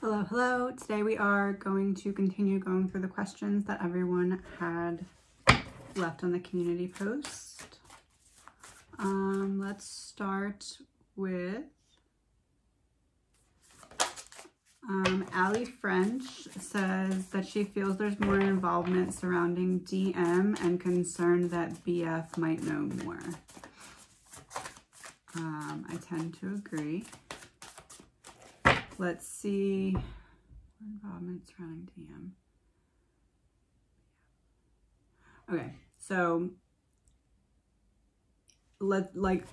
Hello, hello. Today we are going to continue going through the questions that everyone had left on the community post. Let's start with Allie French says that she feels there's more involvement surrounding DM and concerned that BF might know more. I tend to agree. Let's see. Involvement surrounding DM. Okay, so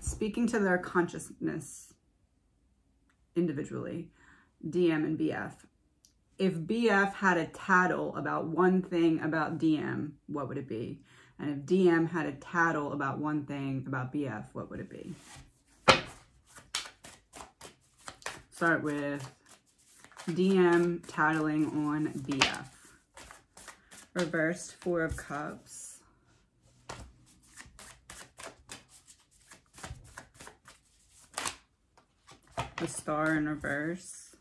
speaking to their consciousness individually, DM and BF. If BF had a tattle about one thing about DM, what would it be? And if DM had a tattle about one thing about BF, what would it be? Start with DM tattling on BF. Reversed 4 of Cups. The Star in reverse.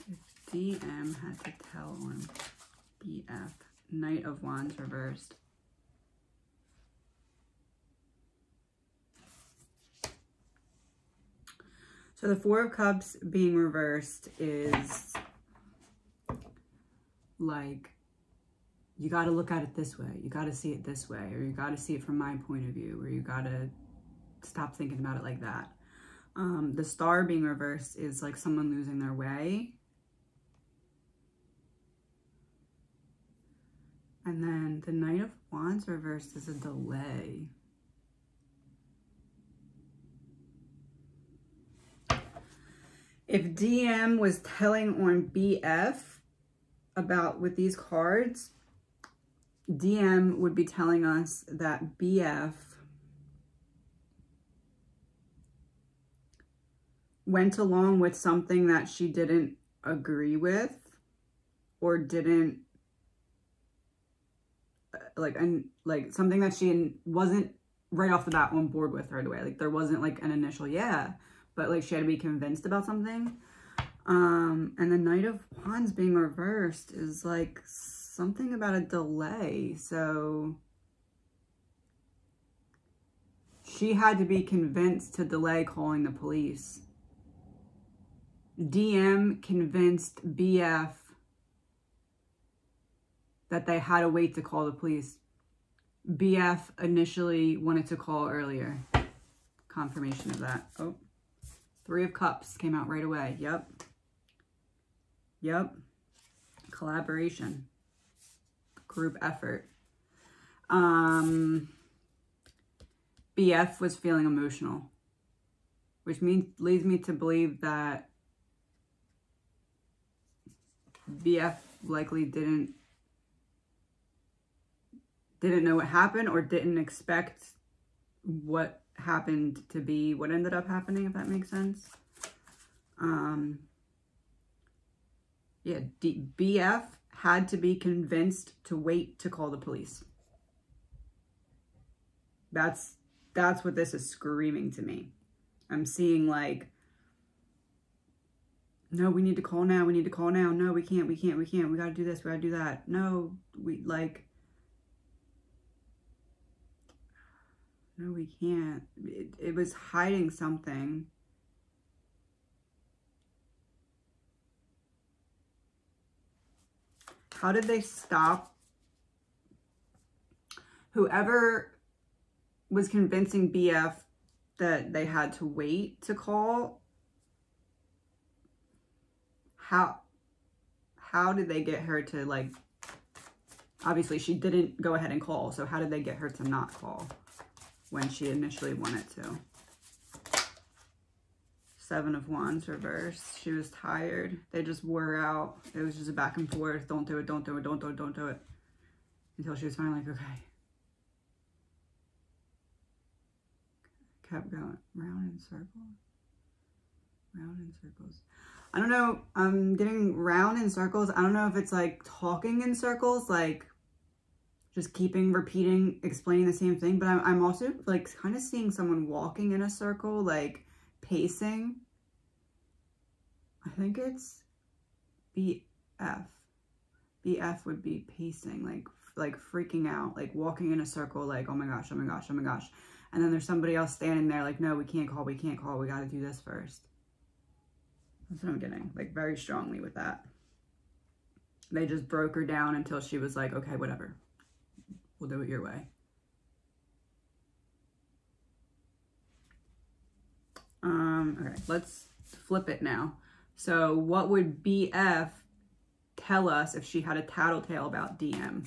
If DM had to tell on BF. Knight of Wands reversed. So the 4 of Cups being reversed is like, you got to look at it this way. You got to see it this way, or you got to see it from my point of view, or you got to stop thinking about it like that. The Star being reversed is like someone losing their way. And then the Knight of Wands reversed is a delay. If DM was telling on BF about with these cards, DM would be telling us that BF went along with something that she didn't agree with or didn't like something that she wasn't right off the bat on board with right away. Like there wasn't like an initial yeah, but like she had to be convinced about something. And the Knight of Wands being reversed is like something about a delay. So she had to be convinced to delay calling the police. DM convinced BF that they had to wait to call the police. BF initially wanted to call earlier. Confirmation of that. Oh, 3 of Cups came out right away. Yep. Yep. Collaboration. Group effort. BF was feeling emotional, which leads me to believe that BF likely didn't know what happened or didn't expect what happened to be what ended up happening, if that makes sense. Yeah, BF had to be convinced to wait to call the police. That's what this is screaming to me. I'm seeing like, no, we need to call now. We need to call now. No, we can't. We got to do this. We got to do that. No, no, we can't. It was hiding something. How did they stop? Whoever was convincing BF that they had to wait to call, how did they get her to, like, obviously she didn't go ahead and call, so how did they get her to not call when she initially wanted to? 7 of Wands reversed. She was tired. They just wore out. It was just a back and forth. Don't do it, don't do it, don't do it, don't do it. Until she was finally like, okay. Kept going round in circles. Round in circles. I don't know. I'm getting round in circles. I don't know if it's like talking in circles, like just keeping repeating, explaining the same thing. But I'm also like kind of seeing someone walking in a circle, like pacing. I think it's BF. BF would be pacing, like freaking out, like walking in a circle, like, oh my gosh, oh my gosh, oh my gosh. And then there's somebody else standing there like, no, we can't call, we can't call, we got to do this first. That's what I'm getting, like very strongly with that. They just broke her down until she was like, okay, whatever. We'll do it your way. Okay, let's flip it now. So what would BF tell us if she had a tattletale about DM?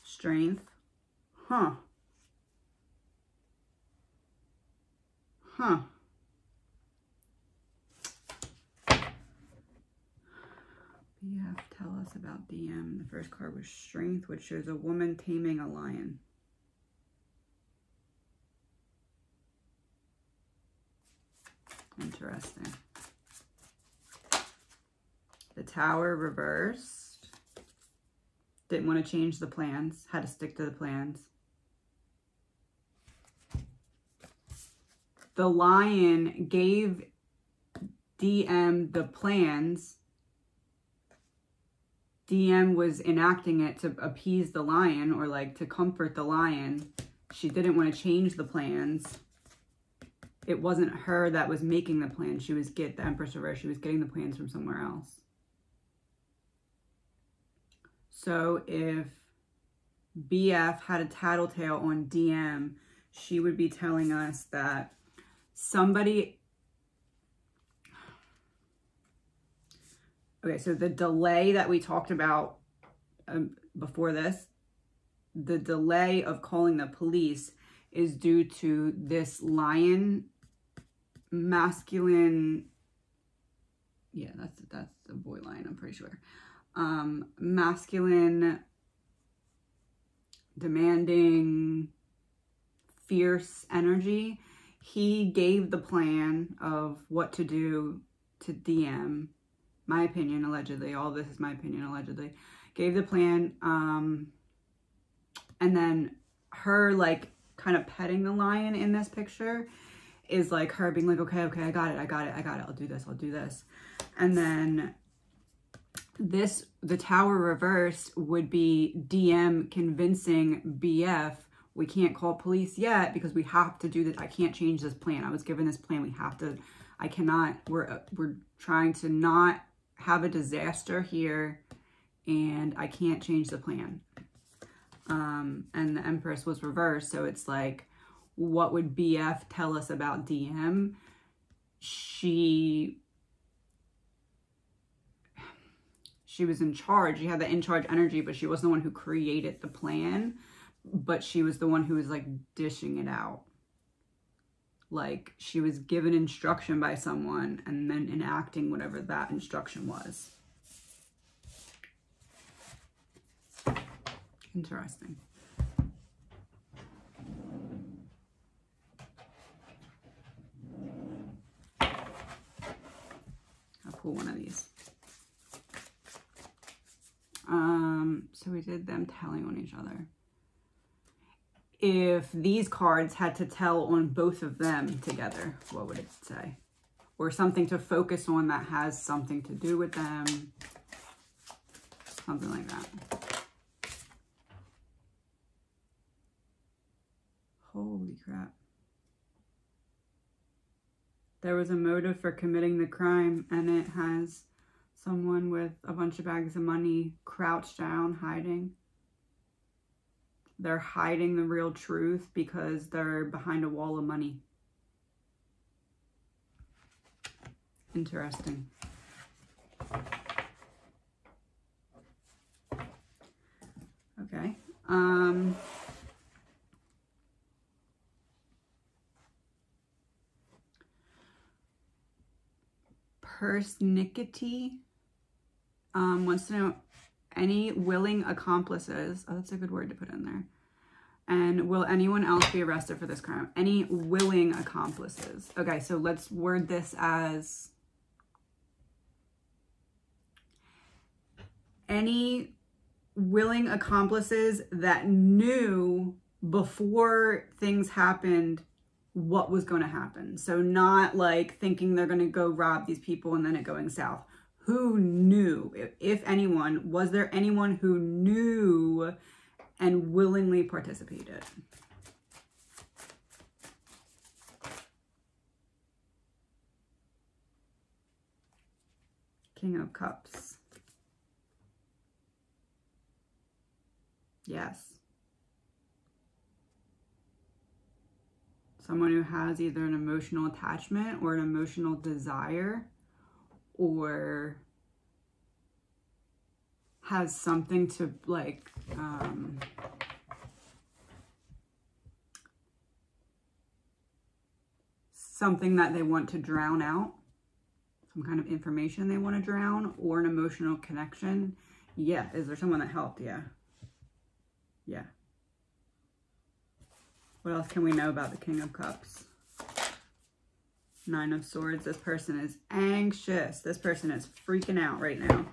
Strength. Huh. Huh. BF, tell us about DM. The first card was Strength, which shows a woman taming a lion. Interesting. The Tower reversed. Didn't want to change the plans. Had to stick to the plans. The Lion gave DM the plans. DM was enacting it to appease the lion, or like to comfort the lion. She didn't want to change the plans. It wasn't her that was making the plan. She was the Empress reverse. She was getting the plans from somewhere else. So if BF had a tattletale on DM, she would be telling us that somebody... Okay, so the delay that we talked about before this, the delay of calling the police is due to this lion masculine... Yeah, that's a boy lion, I'm pretty sure. Masculine, demanding, fierce energy. He gave the plan of what to do to DM. My opinion, allegedly. All this is my opinion, allegedly. Gave the plan. And then her, like, kind of petting the lion in this picture is, like, her being like, okay, I got it. I'll do this. And then the Tower reverse would be DM convincing BF, we can't call police yet because we have to do this. I can't change this plan. I was given this plan. We have to, I cannot, we're trying to not have a disaster here, and I can't change the plan. And the Empress was reversed, so it's like, what would BF tell us about DM? She was in charge. She had the in-charge energy, but she wasn't the one who created the plan, but she was the one who was like dishing it out. Like, she was given instruction by someone and then enacting whatever that instruction was. Interesting. I'll pull one of these. So we did them telling on each other. If these cards had to tell on both of them together, what would it say? Or something to focus on that has something to do with them. Something like that. Holy crap. There was a motive for committing the crime, and it has someone with a bunch of bags of money crouched down, hiding. They're hiding the real truth because they're behind a wall of money. Interesting. Okay. Persnickety wants to know any willing accomplices. Oh, that's a good word to put in there. And will anyone else be arrested for this crime? Any willing accomplices. Okay, so let's word this as any willing accomplices that knew before things happened what was going to happen. So not like thinking they're going to go rob these people and then it going south. Who knew? If anyone, was there anyone who knew and willingly participated? King of Cups. Yes. Someone who has either an emotional attachment or an emotional desire, or has something to like something that they want to drown out, some kind of information they want to drown, or an emotional connection. Yeah. Is there someone that helped? Yeah. Yeah. What else can we know about the King of Cups? Nine of Swords. This person is anxious. This person is freaking out right now.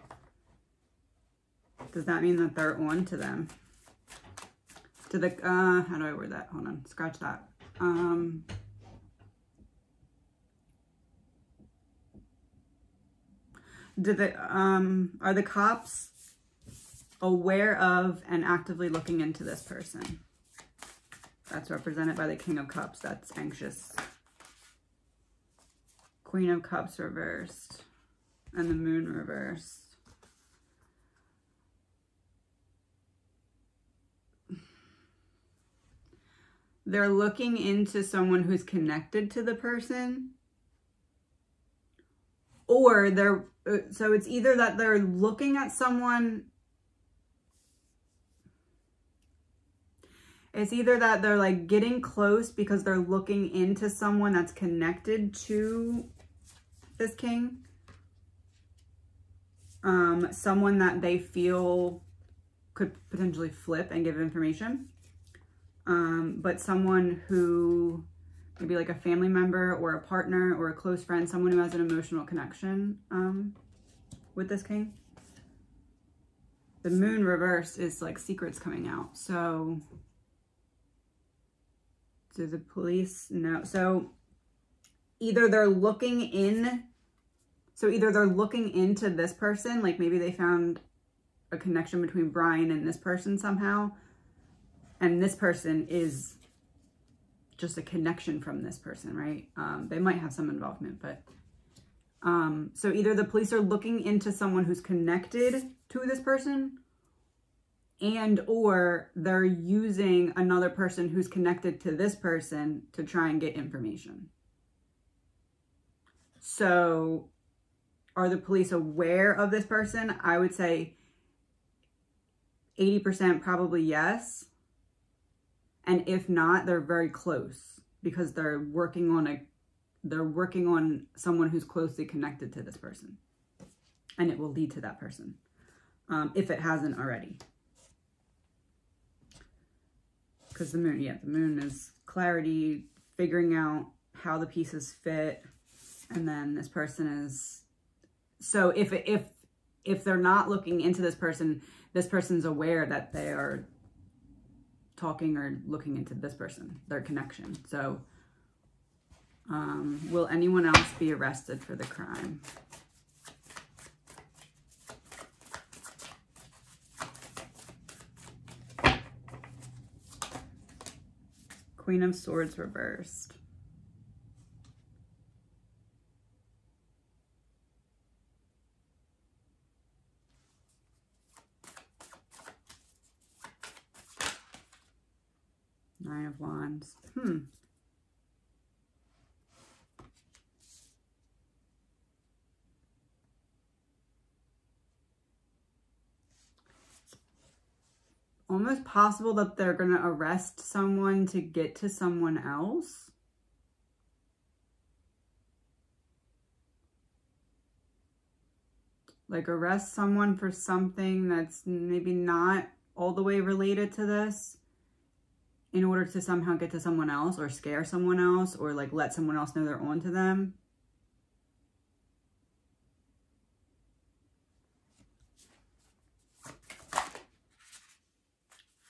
Does that mean that they're on to them? To the, how do I word that? Hold on. Scratch that. Are the cops aware of and actively looking into this person? That's represented by the King of Cups. That's anxious. Queen of Cups reversed. And the Moon reversed. They're looking into someone who's connected to the person. Or they're, so it's either that they're looking at someone. It's either that they're like getting close because they're looking into someone that's connected to this king. Someone that they feel could potentially flip and give information. But someone who maybe like a family member or a partner or a close friend, someone who has an emotional connection with this king. The Moon reversed is like secrets coming out. So do the police know? So either they're looking in, so either they're looking into this person, like maybe they found a connection between Brian and this person somehow, and this person is just a connection from this person, right? They might have some involvement, but so either the police are looking into someone who's connected to this person, and or they're using another person who's connected to this person to try and get information. So are the police aware of this person? I would say 80% probably yes. And if not, they're very close because they're working on someone who's closely connected to this person. And it will lead to that person, if it hasn't already. Because the Moon, yeah, the Moon is clarity, figuring out how the pieces fit. And then this person is, so if they're not looking into this person's aware that they are talking or looking into this person, their connection. So will anyone else be arrested for the crime? Queen of Swords reversed. Nine of Wands. Almost possible that they're going to arrest someone to get to someone else. Like arrest someone for something that's maybe not all the way related to this in order to somehow get to someone else or scare someone else or like let someone else know they're on to them.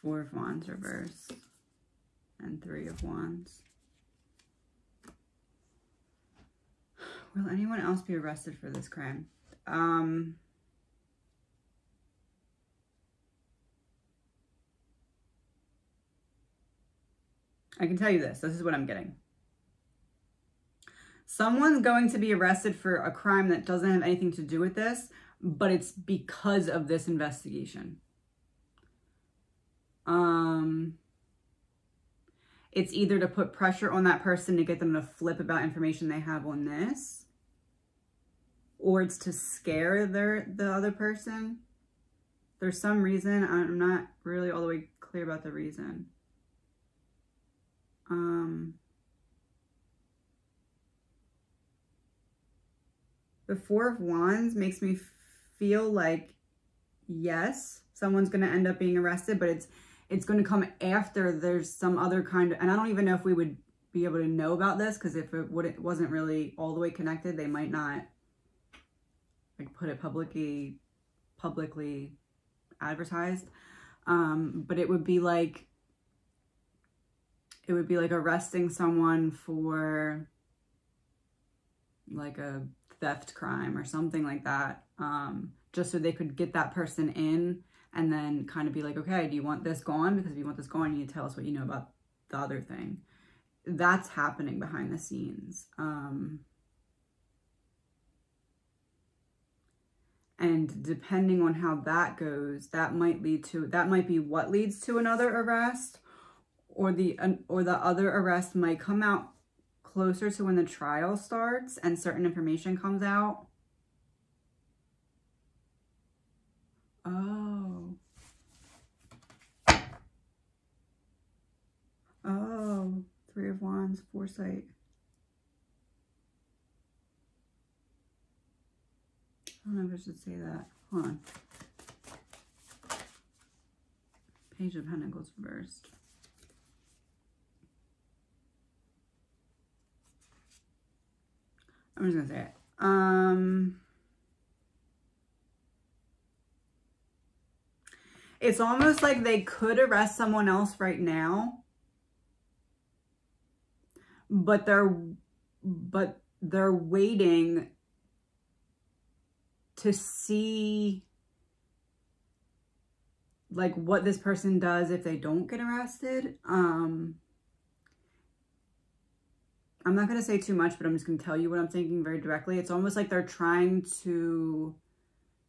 Four of Wands reverse and Three of Wands. Will anyone else be arrested for this crime? I can tell you this. This is what I'm getting. Someone's going to be arrested for a crime that doesn't have anything to do with this, but it's because of this investigation. It's either to put pressure on that person to get them to flip about information they have on this, or it's to scare the other person. There's some reason. I'm not really all the way clear about the reason. The Four of Wands makes me feel like, yes, someone's going to end up being arrested, but it's going to come after there's some other kind of, and I don't even know if we would be able to know about this, because if it wasn't really all the way connected, they might not like put it publicly advertised. But it would be like arresting someone for like a theft crime or something like that, just so they could get that person in and then kind of be like, okay, do you want this gone? Because if you want this gone, you need to tell us what you know about the other thing. That's happening behind the scenes. And depending on how that goes, that might be what leads to another arrest, or the other arrest might come out closer to when the trial starts and certain information comes out. Oh, Three of Wands, foresight. I don't know if I should say that. Hold on. Page of Pentacles reversed. I'm just gonna say it. It's almost like they could arrest someone else right now, but they're waiting to see like what this person does if they don't get arrested. I'm not going to say too much, but I'm just going to tell you what I'm thinking very directly. It's almost like they're trying to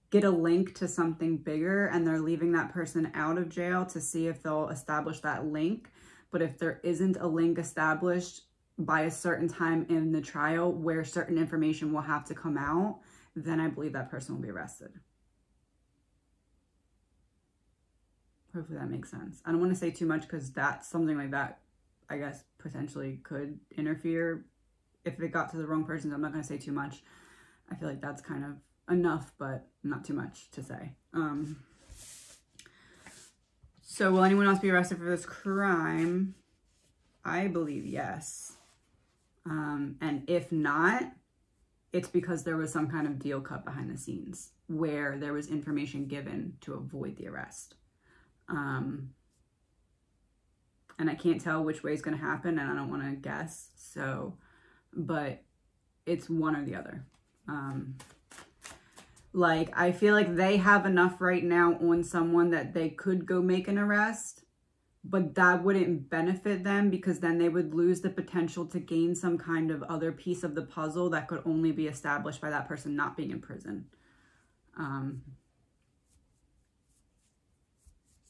get a link to something bigger, and they're leaving that person out of jail to see if they'll establish that link. But if there isn't a link established by a certain time in the trial where certain information will have to come out, then I believe that person will be arrested. Hopefully that makes sense. I don't want to say too much because that's something like that, I guess, potentially could interfere if it got to the wrong person. I'm not going to say too much. I feel like that's kind of enough, but not too much to say. So will anyone else be arrested for this crime? I believe yes. And if not, it's because there was some kind of deal cut behind the scenes where there was information given to avoid the arrest. And I can't tell which way is going to happen, and I don't want to guess. So, but it's one or the other. Like, I feel like they have enough right now on someone that they could go make an arrest, but that wouldn't benefit them because then they would lose the potential to gain some kind of other piece of the puzzle that could only be established by that person not being in prison.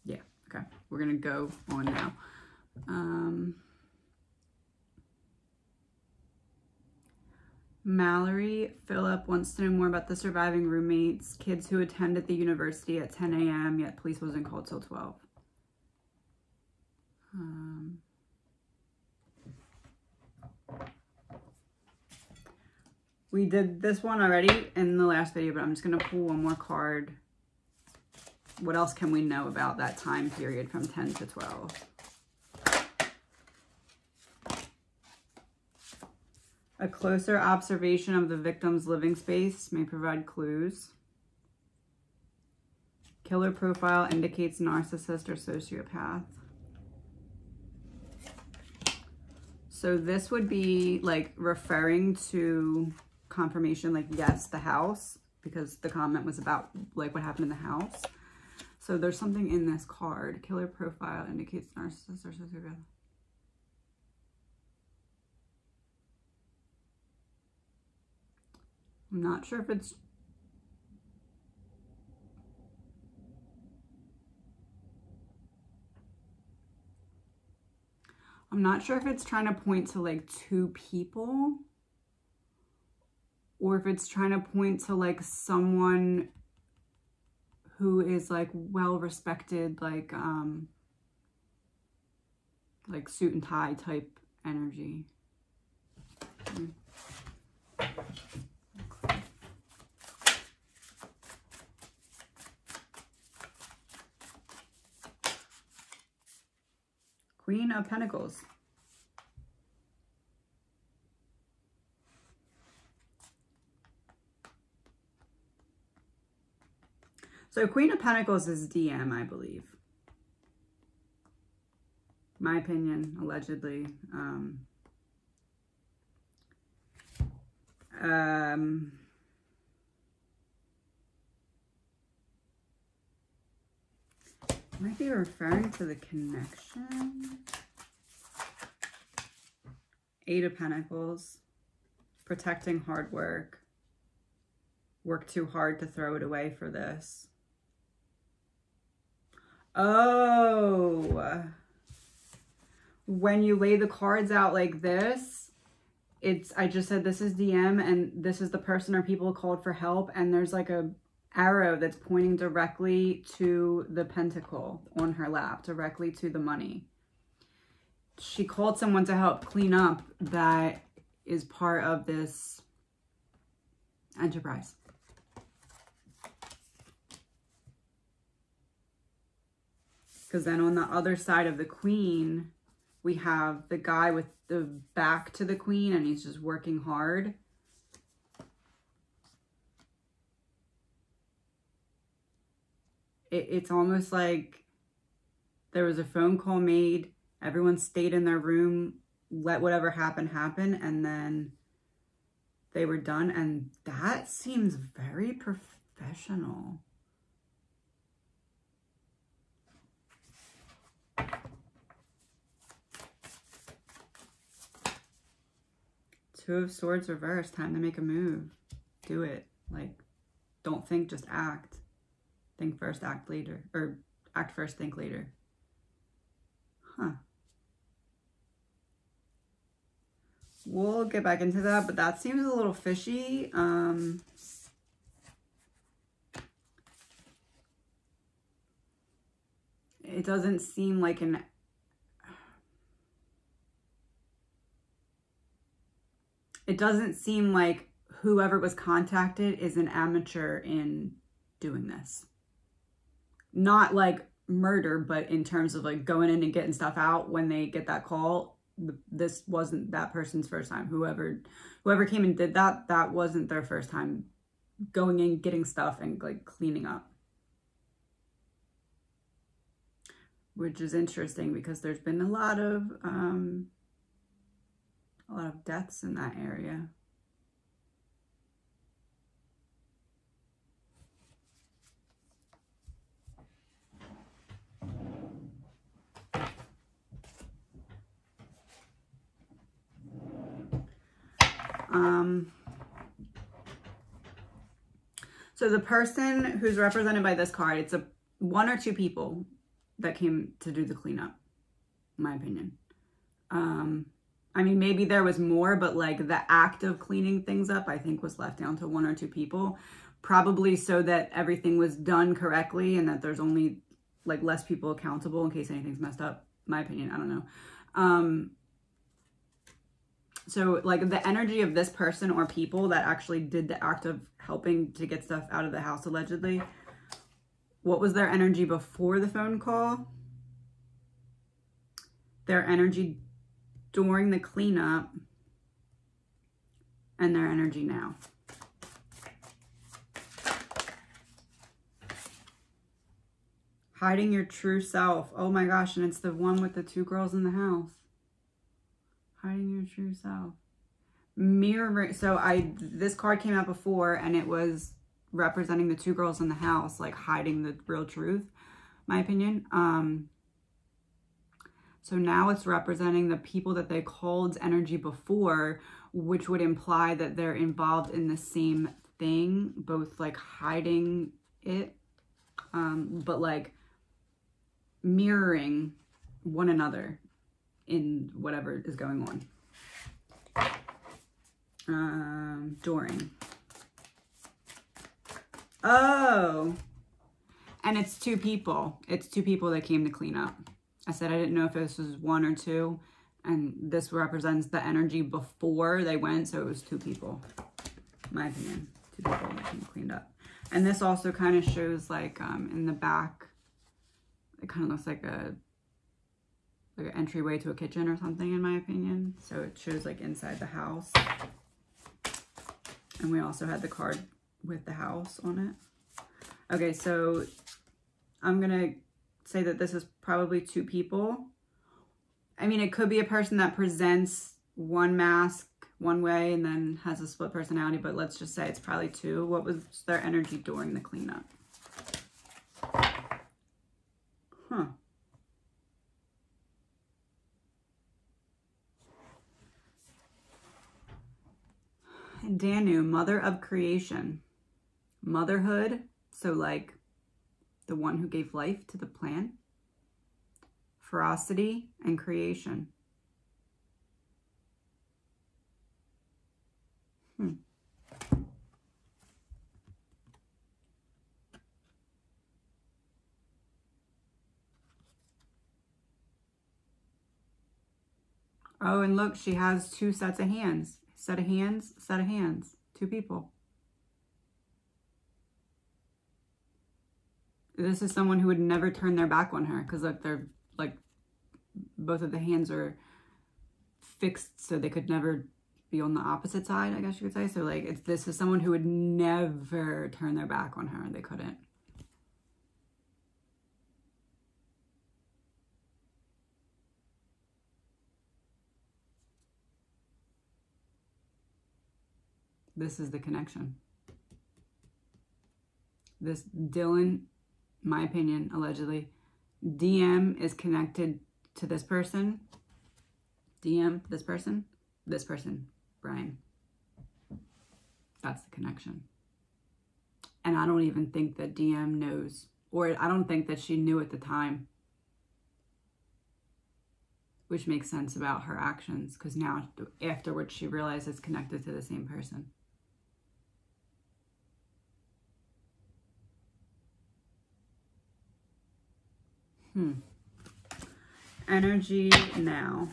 Yeah, okay. We're going to go on now. Mallory Phillip wants to know more about the surviving roommates, kids who attended the university at 10 a.m. yet police wasn't called till 12. We did this one already in the last video, but I'm just going to pull one more card. What else can we know about that time period from 10 to 12? A closer observation of the victim's living space may provide clues. Killer profile indicates narcissist or sociopath. So this would be like referring to confirmation, like, yes, the house, because the comment was about like what happened in the house. So there's something in this card. Killer profile indicates narcissist or sociopath. I'm not sure if it's... I'm not sure if it's trying to point to like two people, or if it's trying to point to like someone who is like well respected, like suit and tie type energy. Queen of Pentacles. So Queen of Pentacles is DM, I believe. My opinion, allegedly. Might be referring to the connection. Eight of Pentacles. Protecting hard work. Work too hard to throw it away for this. Oh. When you lay the cards out like this, I just said this is DM and this is the person or people called for help, and there's like a arrow that's pointing directly to the pentacle on her lap, directly to the money. She called someone to help clean up that is part of this enterprise. Because then on the other side of the queen, we have the guy with the back to the queen and he's just working hard. It's almost like there was a phone call made, everyone stayed in their room, let whatever happen happen, and then they were done. And that seems very professional. Two of Swords reversed. Time to make a move. Do it. Like, don't think, just act. Think first, act later. Or act first, think later. Huh. We'll get back into that, but that seems a little fishy. It doesn't seem like an... It doesn't seem like whoever was contacted is an amateur in doing this. Not like murder, but in terms of like going in and getting stuff out when they get that call. This wasn't that person's first time. Whoever came and did that, that wasn't their first time going in, getting stuff and like cleaning up. Which is interesting because there's been a lot of deaths in that area. So the person who's represented by this card, it's one or two people that came to do the cleanup, in my opinion. I mean, maybe there was more, but like the act of cleaning things up, I think was left down to one or two people, probably so that everything was done correctly and that there's only like less people accountable in case anything's messed up. My opinion, I don't know. So like the energy of this person or people that actually did the act of helping to get stuff out of the house, allegedly, what was their energy before the phone call? Their energy during the cleanup, and their energy now. Hiding your true self. Oh my gosh, and it's the one with the 2 girls in the house. Hiding your true self. Mirroring. So this card came out before, and it was representing the 2 girls in the house, like hiding the real truth, my opinion. So now it's representing the people that they called energy before, which would imply that they're involved in the same thing, both like hiding it, but like mirroring one another in whatever is going on. During. Oh, and it's 2 people. It's 2 people that came to clean up. I said I didn't know if this was 1 or 2, and this represents the energy before they went, so it was 2 people. In my opinion, 2 people that came cleaned up. And this also kind of shows, like, in the back, it kind of looks like an entryway to a kitchen or something, in my opinion. So it shows, like, inside the house. And we also had the card with the house on it. Okay, so I'm going to say that this is probably 2 people. I mean, it could be a person that presents one mask one way and then has a split personality, but let's just say it's probably 2. What was their energy during the cleanup? Huh. Danu, mother of creation. Motherhood, so like the one who gave life to the plant. Ferocity and creation. Oh, and look, she has 2 sets of hands. Set of hands, set of hands. 2 people. This is someone who would never turn their back on her, because look, they're like, both of the hands are fixed so they could never be on the opposite side, I guess you could say. So like, this is someone who would never turn their back on her. They couldn't. This is the connection. This Dylan, my opinion, allegedly, DM is connected to this person. DM, this person, Brian. That's the connection. And I don't even think that DM knows, or I don't think that she knew at the time. Which makes sense about her actions, because now afterwards she realizes it's connected to the same person. Energy now.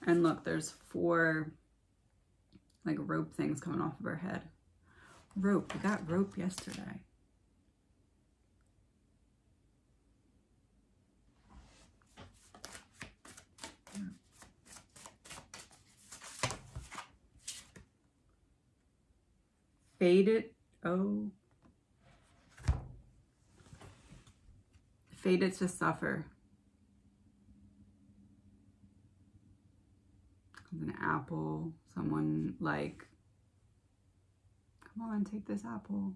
And look, there's 4 like rope things coming off of her head. Rope, we got rope yesterday. Fated, oh. Fated to suffer. An apple, someone like, come on, take this apple.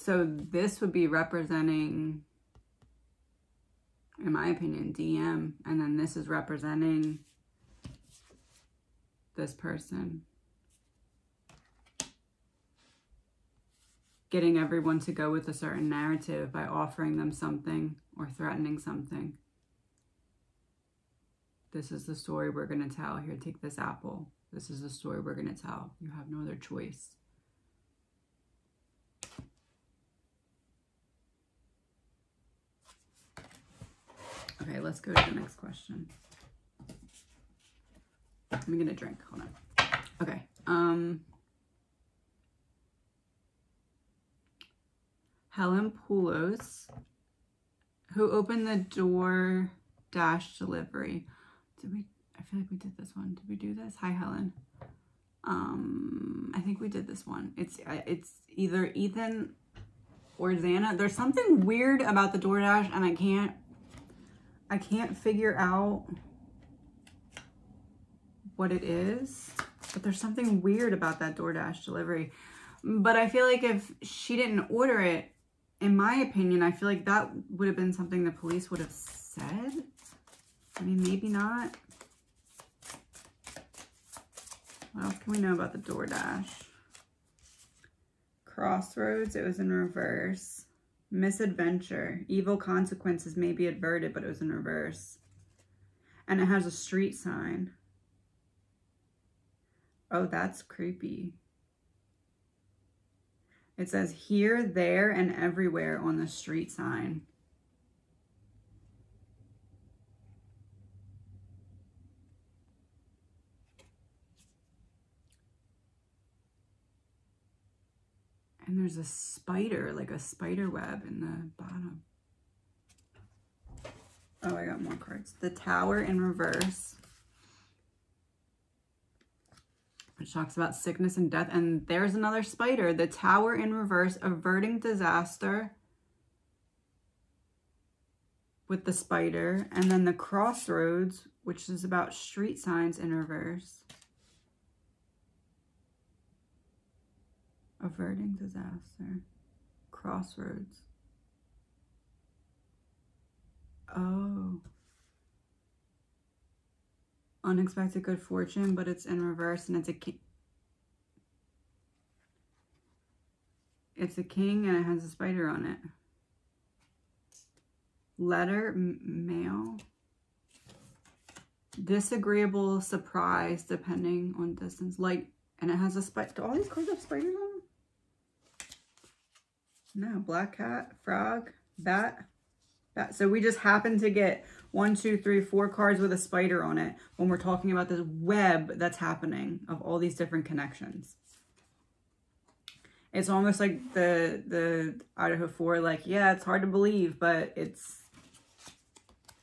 So this would be representing, in my opinion, DM, and then this is representing this person. Getting everyone to go with a certain narrative by offering them something or threatening something. This is the story we're going to tell. Here, take this apple. This is the story we're going to tell. You have no other choice. Okay, let's go to the next question. Let me get a drink. Hold on. Okay. Helen Poulos, who opened the DoorDash delivery. I feel like we did this one. Did we do this? Hi, Helen. I think we did this one. It's either Ethan or Xana. There's something weird about the DoorDash, and I can't figure out what it is, but there's something weird about that DoorDash delivery. But I feel like if she didn't order it, in my opinion, I feel like that would have been something the police would have said. I mean, maybe not. What else can we know about the DoorDash? Crossroads, it was in reverse. Misadventure, evil consequences may be averted, but it was in reverse. And it has a street sign. Oh, that's creepy. It says here, there, and everywhere on the street sign. And there's a spider, like a spider web in the bottom. Oh, I got more cards. The Tower in reverse, which talks about sickness and death. And there's another spider. The Tower in reverse, averting disaster with the spider. And then the Crossroads, which is about street signs in reverse. Averting disaster. Crossroads. Oh. Unexpected good fortune, but it's in reverse, and it's a king. It's a king, and it has a spider on it. Letter, mail. Disagreeable surprise, depending on distance. Like, and it has a spider. Do all these cards have spiders on them? No. Black cat, frog, bat. So we just happen to get 1, 2, 3, 4 cards with a spider on it when we're talking about this web that's happening of all these different connections. It's almost like the Idaho 4, like, yeah, it's hard to believe, but it's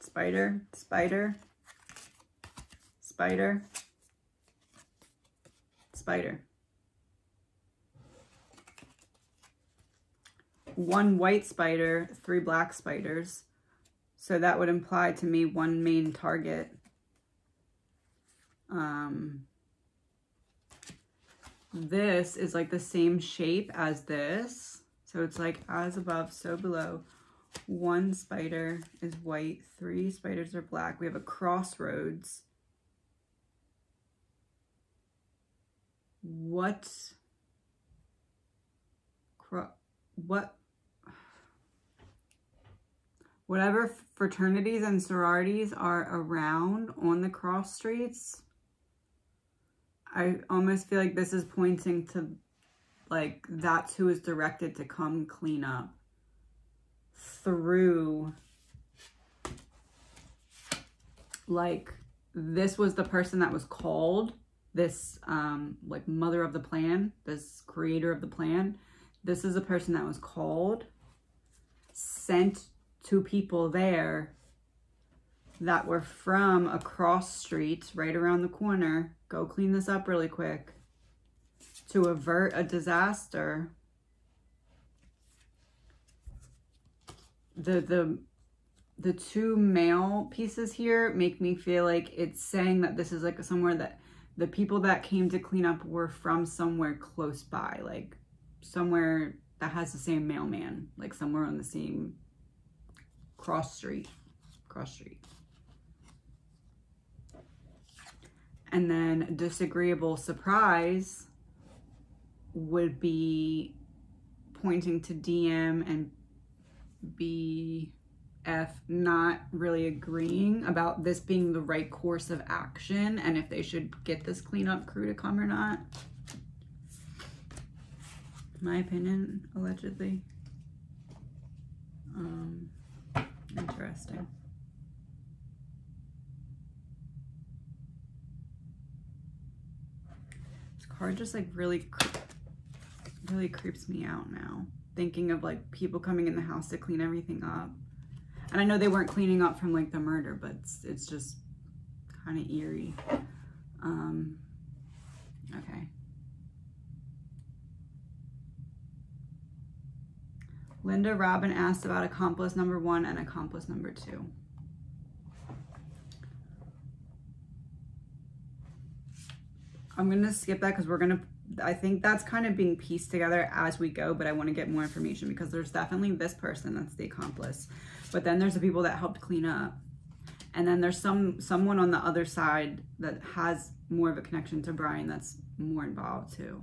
spider, spider, spider, spider. 1 white spider, 3 black spiders. So that would imply to me 1 main target. This is like the same shape as this. So it's like as above, so below. 1 spider is white, 3 spiders are black. We have a crossroads. Whatever fraternities and sororities are around on the cross streets, I almost feel like this is pointing to, like, that's who is directed to come clean up through, like, this was the person that was called, this, like, mother of the plan, this creator of the plan. This is a person that was called, sent to people there that were from across streets right around the corner. Go clean this up really quick to avert a disaster. The 2 male pieces here make me feel like it's saying that this is like somewhere that the people that came to clean up were from somewhere close by, like somewhere that has the same mailman, like somewhere on the same cross street. And then disagreeable surprise would be pointing to DM and BF not really agreeing about this being the right course of action and if they should get this cleanup crew to come or not. My opinion, allegedly. Interesting. This card just like really creeps me out now. thinking of like people coming in the house to clean everything up. And I know they weren't cleaning up from like the murder, but it's just kind of eerie. Okay. Linda Robin asked about accomplice number 1 and accomplice number 2. I'm going to skip that because I think that's kind of being pieced together as we go, but I want to get more information because there's definitely this person that's the accomplice. But then there's the people that helped clean up. And then there's someone on the other side that has more of a connection to Brian that's more involved too.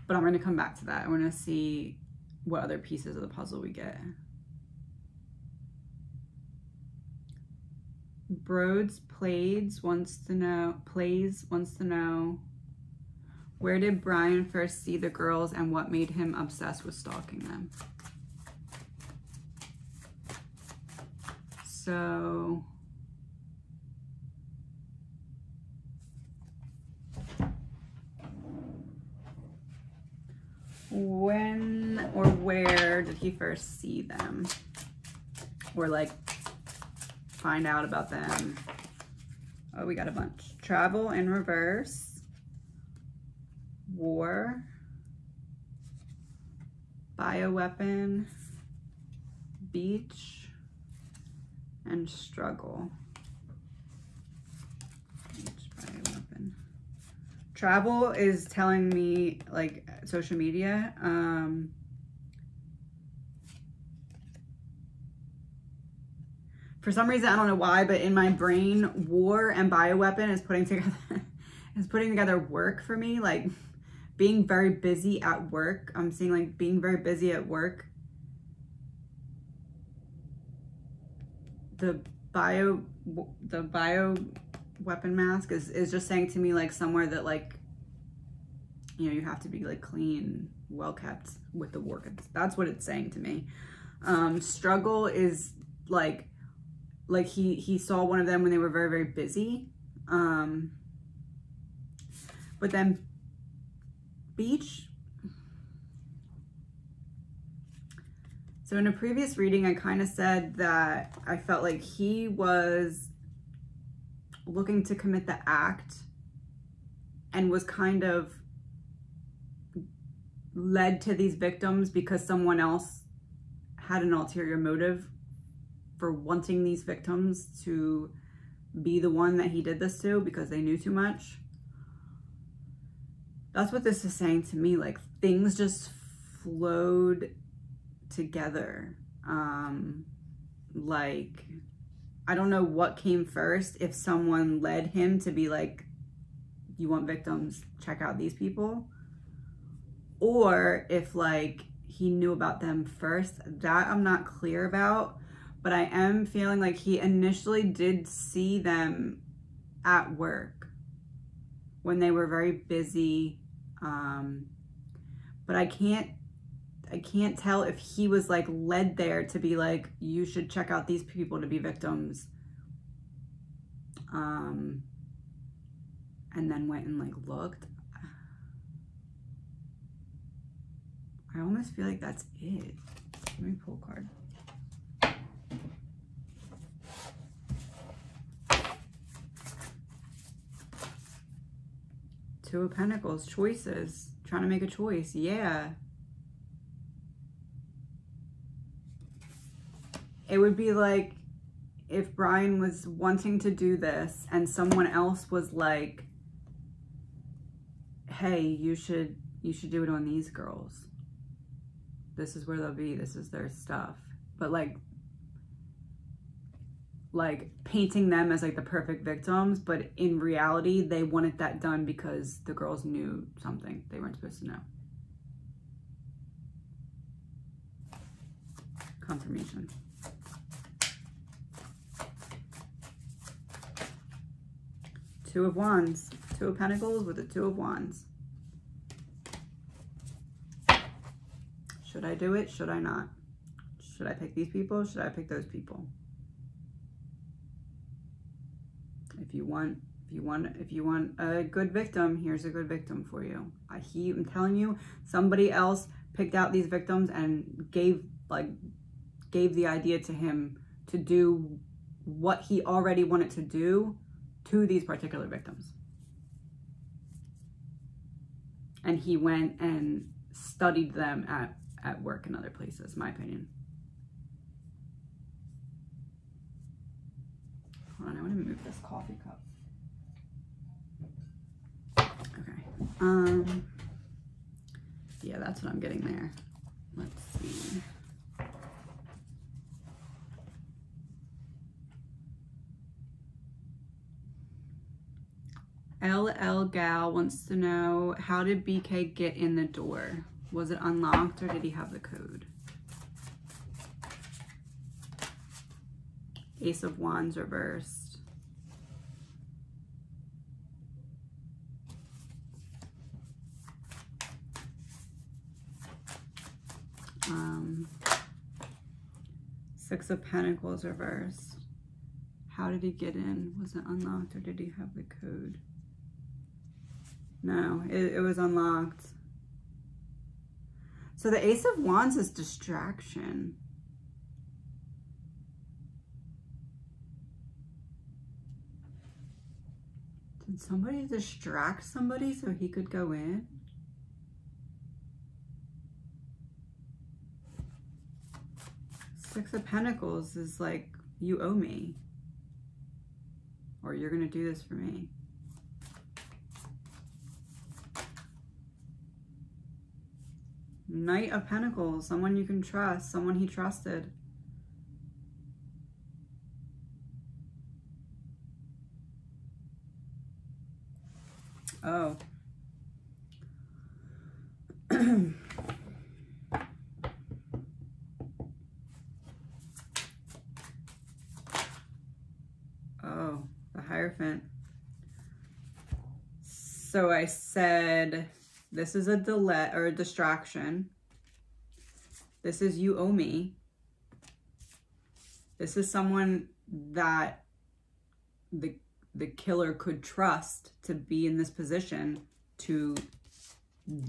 But I'm going to come back to that. I want to see what other pieces of the puzzle we get. Broads Plays wants to know, where did Brian first see the girls and what made him obsessed with stalking them? So when or where did he first see them? Or like find out about them? Oh, we got a bunch. Travel in reverse, war, bioweapon, beach, and struggle. Beach, bioweapon. Travel is telling me like social media. For some reason, I don't know why, but in my brain, war and bioweapon is putting together work for me, like being very busy at work. I'm seeing like being very busy at work. The bioweapon mask is just saying to me like somewhere that like, you know, you have to be like clean, well kept with the work. That's what it's saying to me. Struggle is like he saw one of them when they were very, very busy. But then beach. So in a previous reading, I kind of said that I felt like he was looking to commit the act and was kind of led to these victims because someone else had an ulterior motive for wanting these victims to be the one that he did this to because they knew too much. That's what this is saying to me. Like things just flowed together. Like, I don't know what came first. If someone led him to be like, you want victims, check out these people. Or if like he knew about them first, that I'm not clear about. But I am feeling like he initially did see them at work when they were very busy. But I can't tell if he was like led there to be like, you should check out these people to be victims. And then went and like looked. I almost feel like that's it. Let me pull a card. Two of Pentacles, choices. Trying to make a choice. Yeah. It would be like if Brian was wanting to do this and someone else was like, hey, you should do it on these girls. This is where they'll be. This is their stuff. But like painting them as like the perfect victims, but in reality, they wanted that done because the girls knew something they weren't supposed to know. Confirmation. Two of Wands. Two of Pentacles with the Two of Wands. Should I do it? Should I not? Should I pick these people? Should I pick those people? If you want If you want a good victim, here's a good victim for you. I'm telling you, somebody else picked out these victims and gave the idea to him to do what he already wanted to do to these particular victims. And he went and studied them at work and other places, my opinion. Hold on, I want to move this coffee cup. Okay. Yeah, that's what I'm getting there. Let's see. LL Gal wants to know, how did BK get in the door? Was it unlocked or did he have the code? Ace of Wands reversed. Six of Pentacles reversed. How did he get in? Was it unlocked or did he have the code? No, it was unlocked. So the Ace of Wands is distraction. Did somebody distract somebody so he could go in? Six of Pentacles is like, you owe me. Or you're going to do this for me. Knight of Pentacles, someone you can trust, someone he trusted. Oh. Oh, the Hierophant. So I said, this is a delay or a distraction. This is you owe me. This is someone that the killer could trust to be in this position to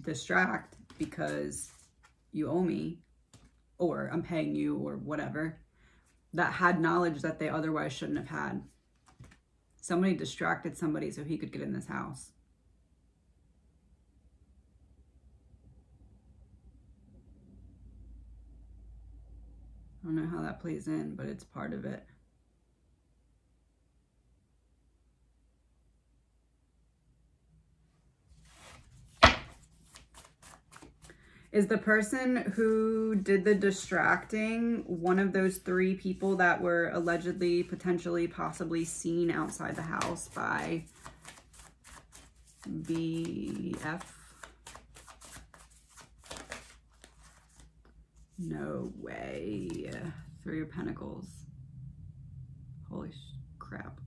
distract because you owe me, or I'm paying you, or whatever, that had knowledge that they otherwise shouldn't have had. Somebody distracted somebody so he could get in this house. I don't know how that plays in, but it's part of it. Is the person who did the distracting one of those three people that were allegedly, potentially, possibly seen outside the house by BF? No way. Three of Pentacles. Holy crap.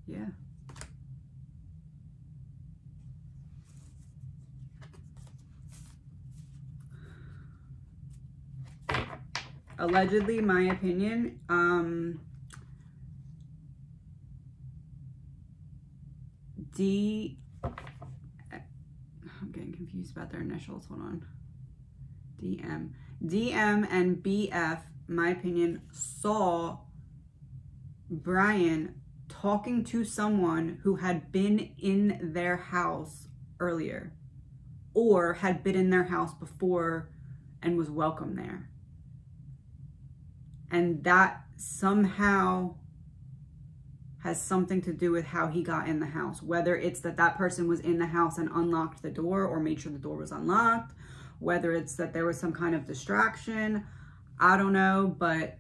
Yeah. Allegedly, my opinion, I'm getting confused about their initials. Hold on. DM and BF, my opinion, saw Brian talking to someone who had been in their house earlier, or had been in their house before and was welcome there. And that somehow has something to do with how he got in the house. Whether it's that that person was in the house and unlocked the door or made sure the door was unlocked. Whether it's that there was some kind of distraction. I don't know, but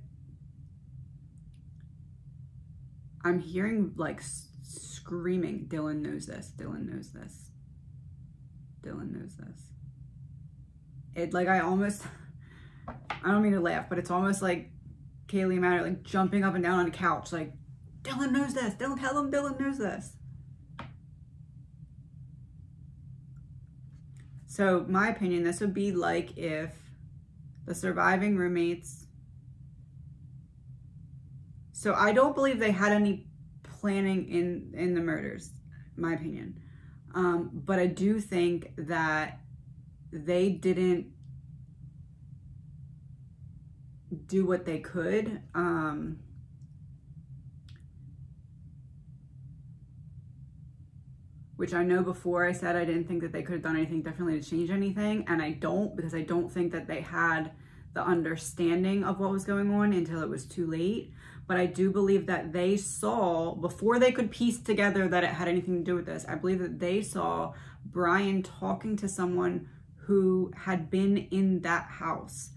I'm hearing like screaming, Dylan knows this, Dylan knows this, Dylan knows this. It like, I don't mean to laugh, but it's almost like Kaylee Matter like jumping up and down on the couch, like, Dylan knows this. Don't tell him Dylan knows this. So my opinion, this would be like if the surviving roommates So I don't believe they had any planning in the murders, my opinion. But I do think that they didn't do what they could. Which I know before I said I didn't think that they could have done anything differently to change anything. And I don't, because I don't think that they had the understanding of what was going on until it was too late. But I do believe that they saw, before they could piece together that it had anything to do with this, I believe that they saw Brian talking to someone who had been in that house.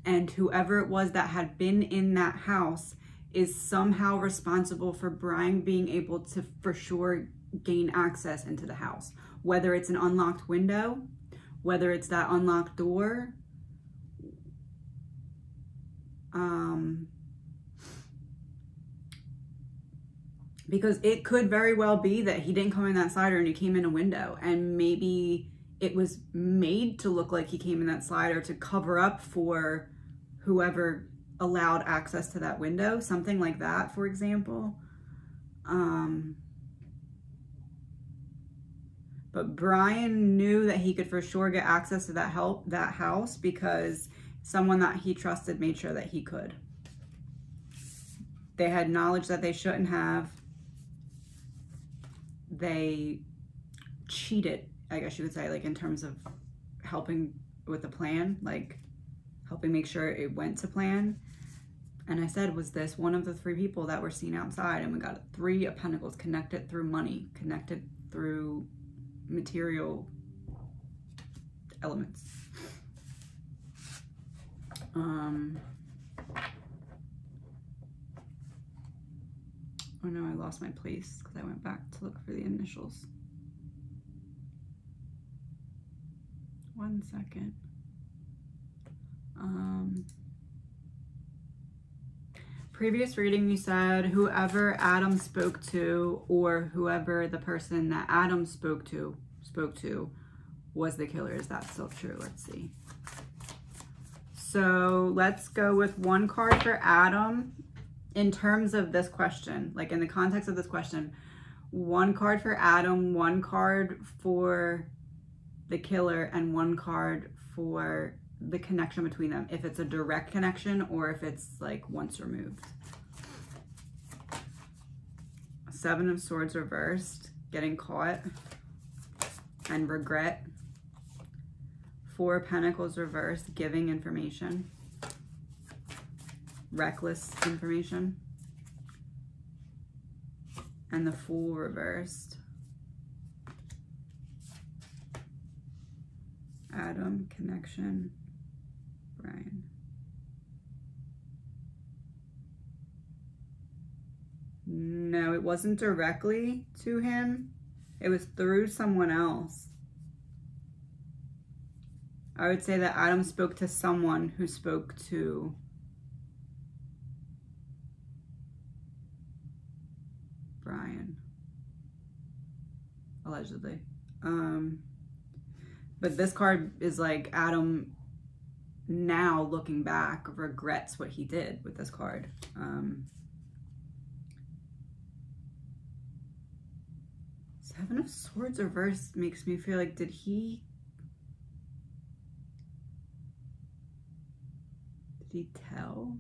And whoever it was that had been in that house is somehow responsible for Brian being able to, for sure, gain access into the house. Whether it's an unlocked window, whether it's that unlocked door, because it could very well be that he didn't come in that slider and he came in a window, and maybe it was made to look like he came in that slider to cover up for whoever allowed access to that window, something like that, for example. But Brian knew that he could for sure get access to that house because someone that he trusted made sure that he could. They had knowledge that they shouldn't have. They cheated, I guess you would say, like in terms of helping with the plan, like helping make sure it went to plan. And I said, was this one of the 3 people that were seen outside? And we got 3 of Pentacles, connected through money, connected through material elements. Oh no, I lost my place because I went back to look for the initials. 1 second. Previous reading, you said whoever Adam spoke to, or whoever the person that Adam spoke to was the killer. Is that still true? Let's see. So let's go with 1 card for Adam in terms of this question, like in the context of this question. 1 card for Adam, 1 card for the killer, and 1 card for the connection between them, if it's a direct connection or if it's like once removed. 7 of Swords reversed, getting caught and regret. 4 of Pentacles reversed, giving information, reckless information. And the Fool reversed. Adam, connection, Brian. No, it wasn't directly to him. It was through someone else. I would say that Adam spoke to someone who spoke to Brian, allegedly. But this card is like Adam, now looking back, regrets what he did with this card. 7 of Swords reversed makes me feel like, did he tell?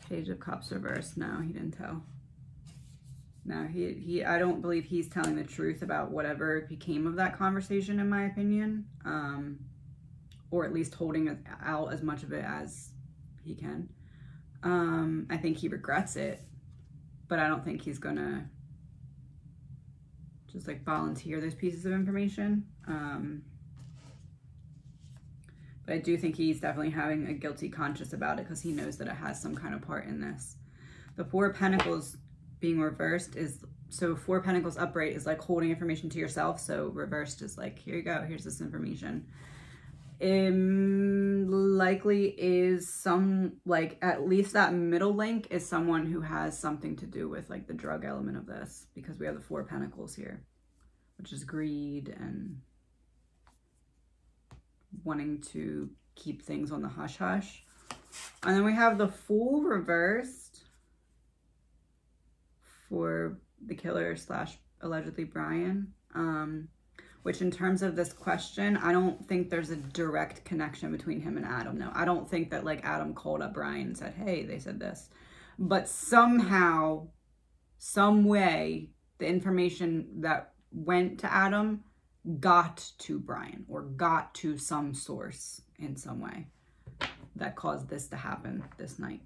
Page of Cups reversed. No, he didn't tell. No, he I don't believe he's telling the truth about whatever became of that conversation, in my opinion. Or at least holding out as much of it as he can. I think he regrets it, but I don't think he's gonna just like volunteer those pieces of information. But I do think he's definitely having a guilty conscience about it because he knows that it has some kind of part in this. The 4 of Pentacles being reversed is, so 4 of Pentacles upright is like holding information to yourself. So reversed is like, here you go, here's this information. Likely is some, like at least that middle link is someone who has something to do with like the drug element of this, because we have the 4 of Pentacles here, which is greed and wanting to keep things on the hush-hush. And then we have the Fool reversed for the killer slash allegedly Brian. Which in terms of this question, I don't think there's a direct connection between him and Adam. No, I don't think that like Adam called up Brian and said, hey, they said this. But somehow, some way, the information that went to Adam got to Brian or got to some source in some way that caused this to happen this night.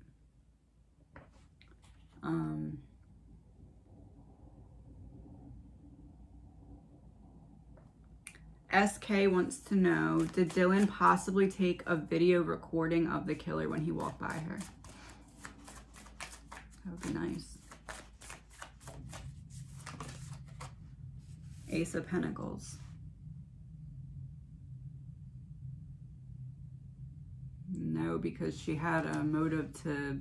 SK wants to know, did Dylan possibly take a video recording of the killer when he walked by her? That would be nice. Ace of Pentacles. No, because she had a motive to...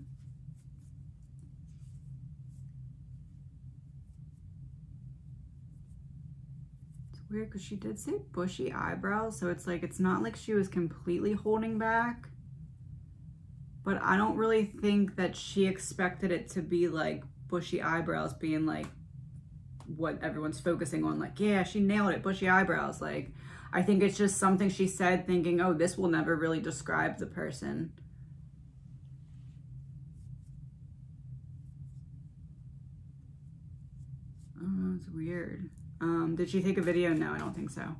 Weird, because she did say bushy eyebrows, so it's like, it's not like she was completely holding back, but I don't really think that she expected it to be like bushy eyebrows being like what everyone's focusing on, like, yeah, she nailed it, bushy eyebrows. Like, I think it's just something she said thinking, oh, this will never really describe the person. Oh, it's weird. Did she take a video? No, I don't think so.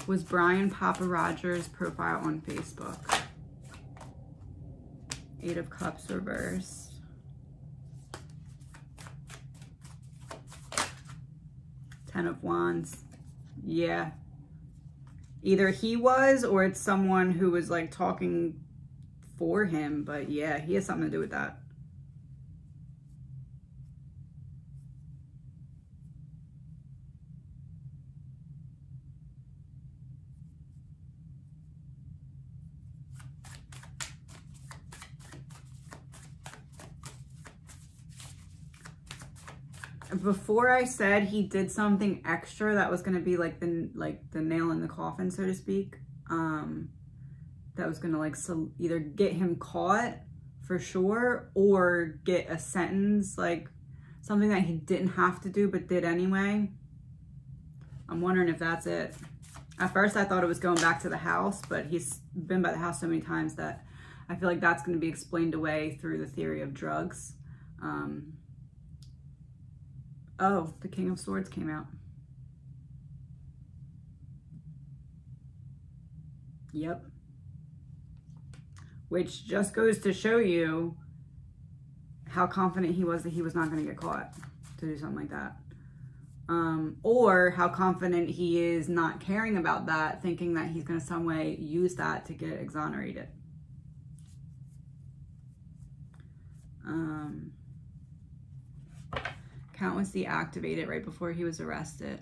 Was Brian Papa Rogers' profile on Facebook? 8 of Cups reversed. 10 of Wands. Yeah. Either he was or it's someone who was like talking for him, but yeah, he has something to do with that. Before I said he did something extra that was going to be like the nail in the coffin, so to speak, that was going to like either get him caught for sure or get a sentence, like something that he didn't have to do but did anyway. I'm wondering if that's it. At first I thought it was going back to the house, but he's been by the house so many times that I feel like that's going to be explained away through the theory of drugs. Oh, the King of Swords came out. Yep. Which just goes to show you how confident he was that he was not going to get caught to do something like that. Or how confident he is not caring about that, thinking that he's going to some way use that to get exonerated. Count was deactivated right before he was arrested.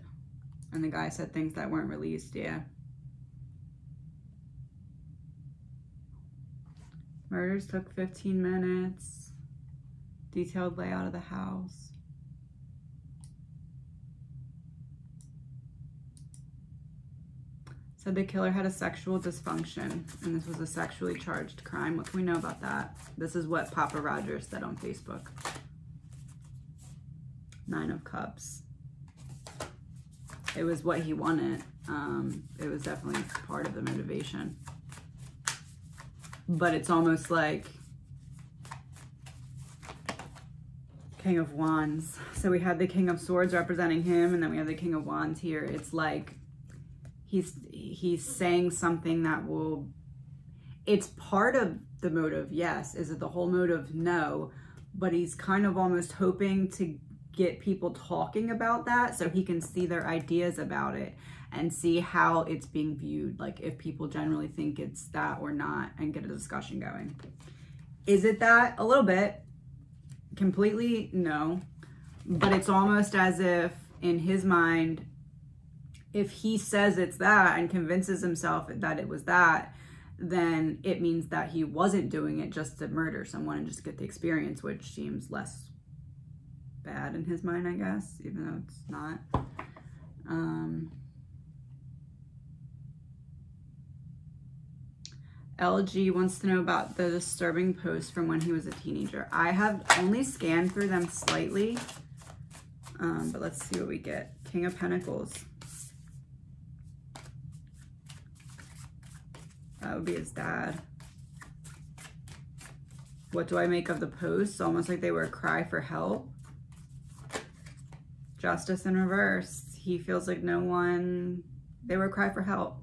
And the guy said things that weren't released, yeah. Murders took 15 minutes. Detailed layout of the house. Said the killer had a sexual dysfunction and this was a sexually charged crime. What can we know about that? This is what Papa Rogers said on Facebook. 9 of Cups. It was what he wanted. It was definitely part of the motivation. But it's almost like King of Wands. So we had the King of Swords representing him, and then we have the King of Wands here. It's like he's saying something that will... It's part of the motive, yes. Is it the whole motive? No. But he's kind of almost hoping to get people talking about that so he can see their ideas about it and see how it's being viewed, like if people generally think it's that or not, and get a discussion going. Is it that? A little bit. Completely no. But it's almost as if in his mind, if he says it's that and convinces himself that it was that, then it means that he wasn't doing it just to murder someone and just get the experience, which seems less bad in his mind, I guess, even though it's not. LG wants to know about the disturbing posts from when he was a teenager. I have only scanned through them slightly, but let's see what we get. King of Pentacles. That would be his dad. What do I make of the posts? Almost like they were a cry for help. Justice in reverse. He feels like no one, they were a cry for help.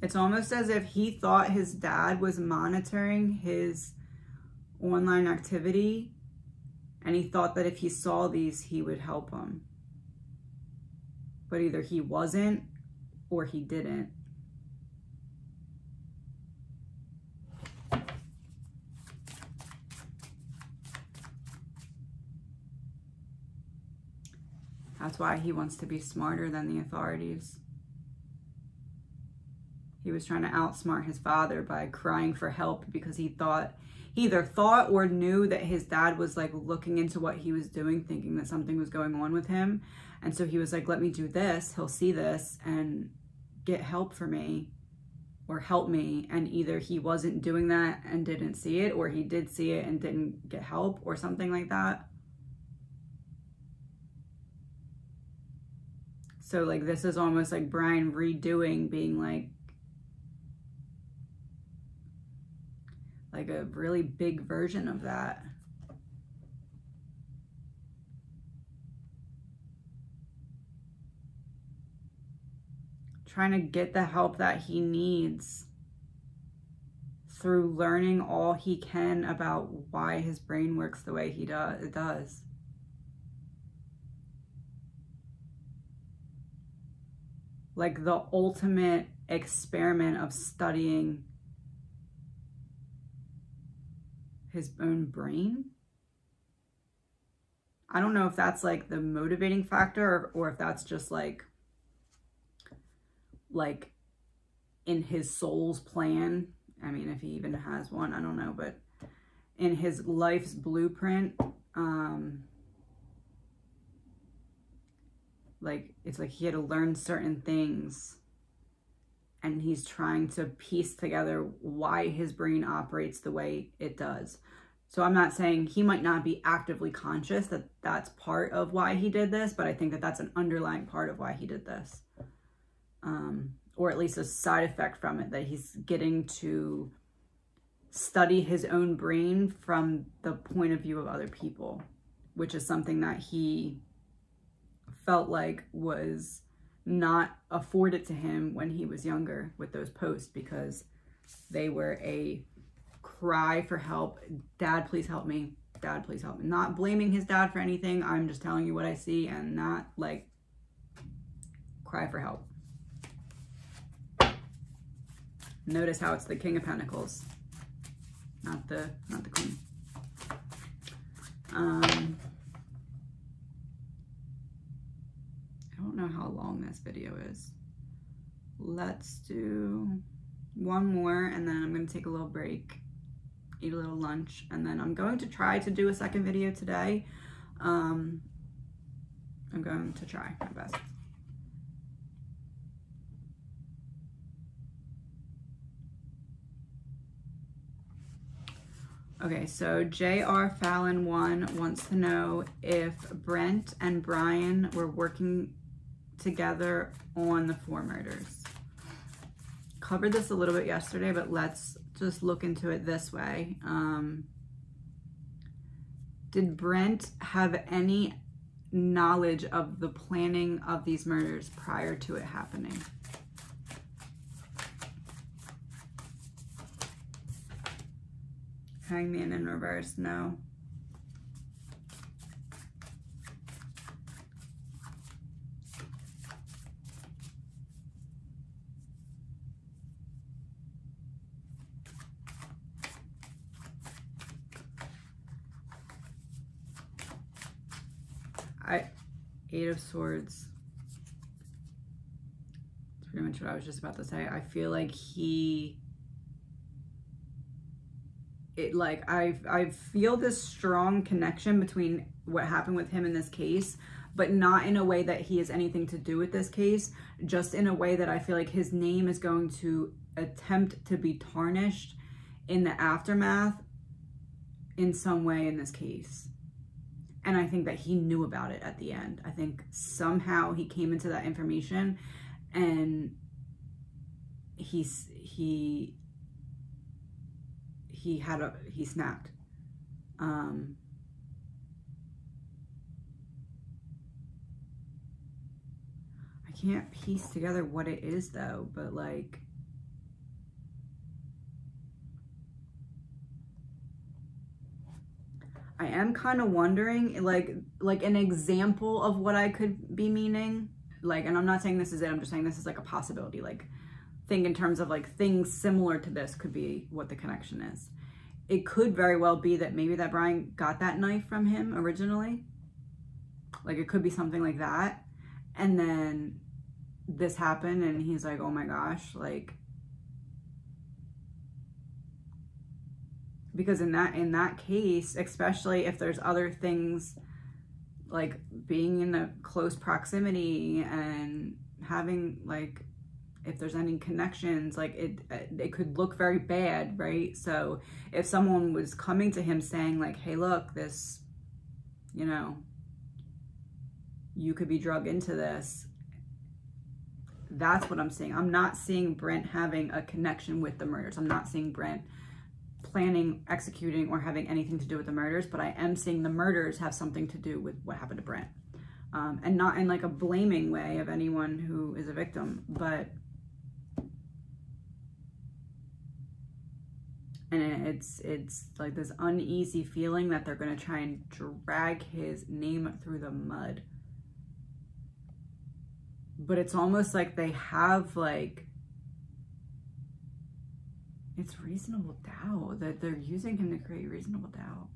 It's almost as if he thought his dad was monitoring his online activity, and he thought that if he saw these, he would help him. But either he wasn't or he didn't. That's why he wants to be smarter than the authorities. He was trying to outsmart his father by crying for help because he either thought or knew that his dad was like looking into what he was doing, thinking that something was going on with him. And so he was like, let me do this. He'll see this and get help for me or help me. And either he wasn't doing that and didn't see it, or he did see it and didn't get help or something like that. So like this is almost like Brian redoing, being like a really big version of that. Trying to get the help that he needs through learning all he can about why his brain works the way it does. Like the ultimate experiment of studying his own brain. I don't know if that's like the motivating factor or if that's just like in his soul's plan. I mean, if he even has one, I don't know, but in his life's blueprint, like it's like he had to learn certain things, and he's trying to piece together why his brain operates the way it does. So I'm not saying he might not be actively conscious that that's part of why he did this, but I think that that's an underlying part of why he did this. Or at least a side effect from it, that he's getting to study his own brain from the point of view of other people, which is something that he felt like was not afforded to him when he was younger with those posts, because they were a cry for help. Dad, please help me. Dad, please help me. Not blaming his dad for anything. I'm just telling you what I see, and not like cry for help. Notice how it's the King of Pentacles, not the Queen. I don't know how long this video is. Let's do one more, and then I'm going to take a little break, eat a little lunch, and then I'm going to try to do a second video today. I'm going to try my best. Okay, so J.R. Fallon 1 wants to know if Brent and Brian were working together on the 4 murders. Covered this a little bit yesterday, but let's just look into it this way. Did Brent have any knowledge of the planning of these murders prior to it happening? Hangman in reverse, no. Eight of Swords. That's pretty much what I was just about to say. I feel like he it, like, I feel this strong connection between what happened with him in this case, but not in a way that he has anything to do with this case, just in a way that I feel like his name is going to attempt to be tarnished in the aftermath in some way in this case. And I think that he knew about it at the end. I think somehow he came into that information and he snapped. I can't piece together what it is though, but like, I am kind of wondering, like an example of what I could be meaning. Like, and I'm not saying this is it, I'm just saying this is like a possibility. Like, think in terms of like things similar to this could be what the connection is. It could very well be that maybe that Brian got that knife from him originally. Like, it could be something like that. And then this happened and he's like, oh my gosh, like, because in that case, especially if there's other things like being in a close proximity and having, like, if there's any connections, like it could look very bad, right? So if someone was coming to him saying like, hey, look, this, you know, you could be drugged into this, that's what I'm seeing. I'm not seeing Brent having a connection with the murders. I'm not seeing Brent planning, executing, or having anything to do with the murders, but I am seeing the murders have something to do with what happened to Brent. And not in like a blaming way of anyone who is a victim, but, and it's like this uneasy feeling that they're going to try and drag his name through the mud. But it's almost like they have, like, it's reasonable doubt that they're using him to create reasonable doubt.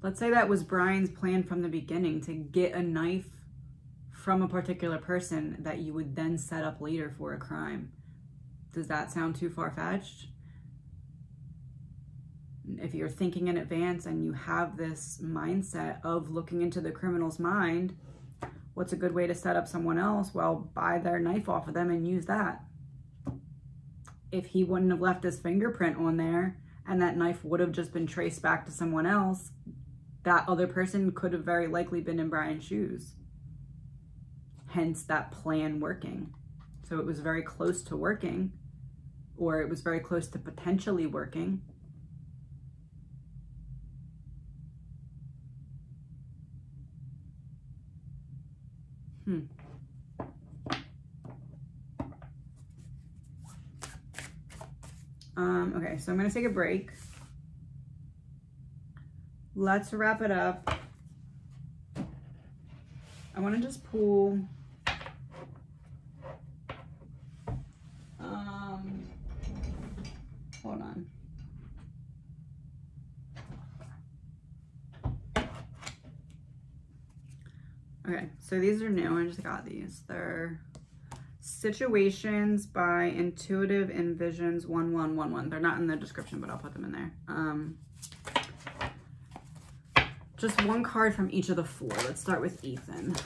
Let's say that was Brian's plan from the beginning, to get a knife from a particular person that you would then set up later for a crime. Does that sound too far-fetched? If you're thinking in advance and you have this mindset of looking into the criminal's mind, what's a good way to set up someone else? Well, buy their knife off of them and use that. If he wouldn't have left his fingerprint on there and that knife would have just been traced back to someone else, that other person could have very likely been in Brian's shoes. Hence that plan working. So it was very close to working, or it was very close to potentially working. Okay, so I'm gonna take a break. Let's wrap it up. I wanna just pull hold on. Okay, so these are new, I just got these. They're Situations by Intuitive Envisions 1111. They're not in the description, but I'll put them in there. Just one card from each of the four. Let's start with Ethan.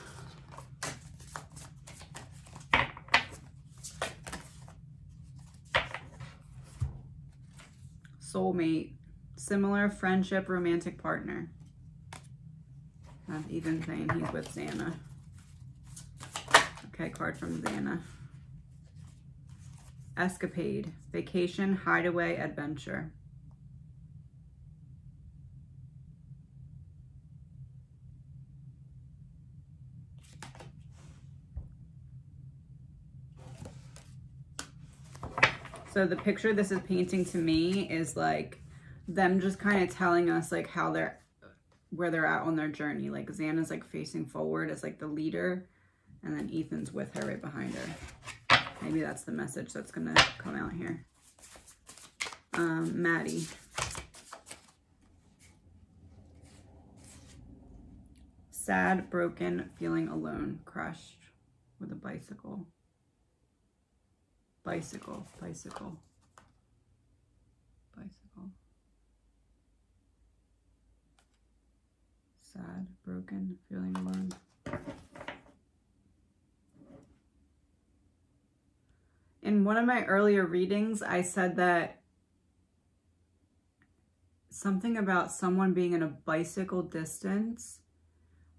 Soulmate, similar friendship, romantic partner. Ethan saying he's with Xana. Okay, card from Xana. Escapade, vacation, hideaway, adventure. So the picture this is painting to me is like them just kind of telling us like how where they're at on their journey. Like Xana's like facing forward as like the leader, and then Ethan's with her right behind her. Maybe that's the message that's gonna come out here. Maddie. Sad, broken, feeling alone, crushed with a bicycle. Bicycle, bicycle, bicycle. Sad, broken, feeling alone. In one of my earlier readings, I said that something about someone being in a bicycle distance.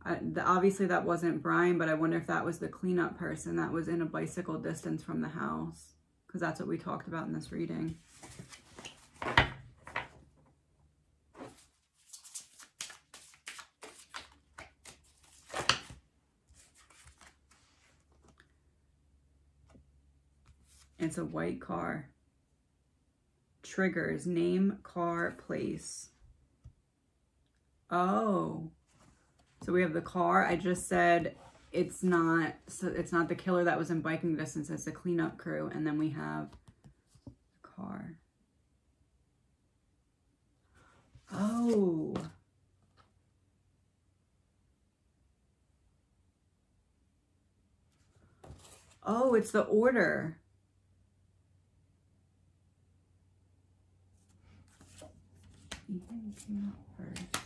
Obviously that wasn't Brian, but I wonder if that was the cleanup person that was in a bicycle distance from the house, because that's what we talked about in this reading. It's a white car. Triggers, name, car, place. Oh. So we have the car. I just said it's not the killer that was in biking distance, it's a cleanup crew. And then we have the car. Oh. Oh, it's the order. Ethan came out first.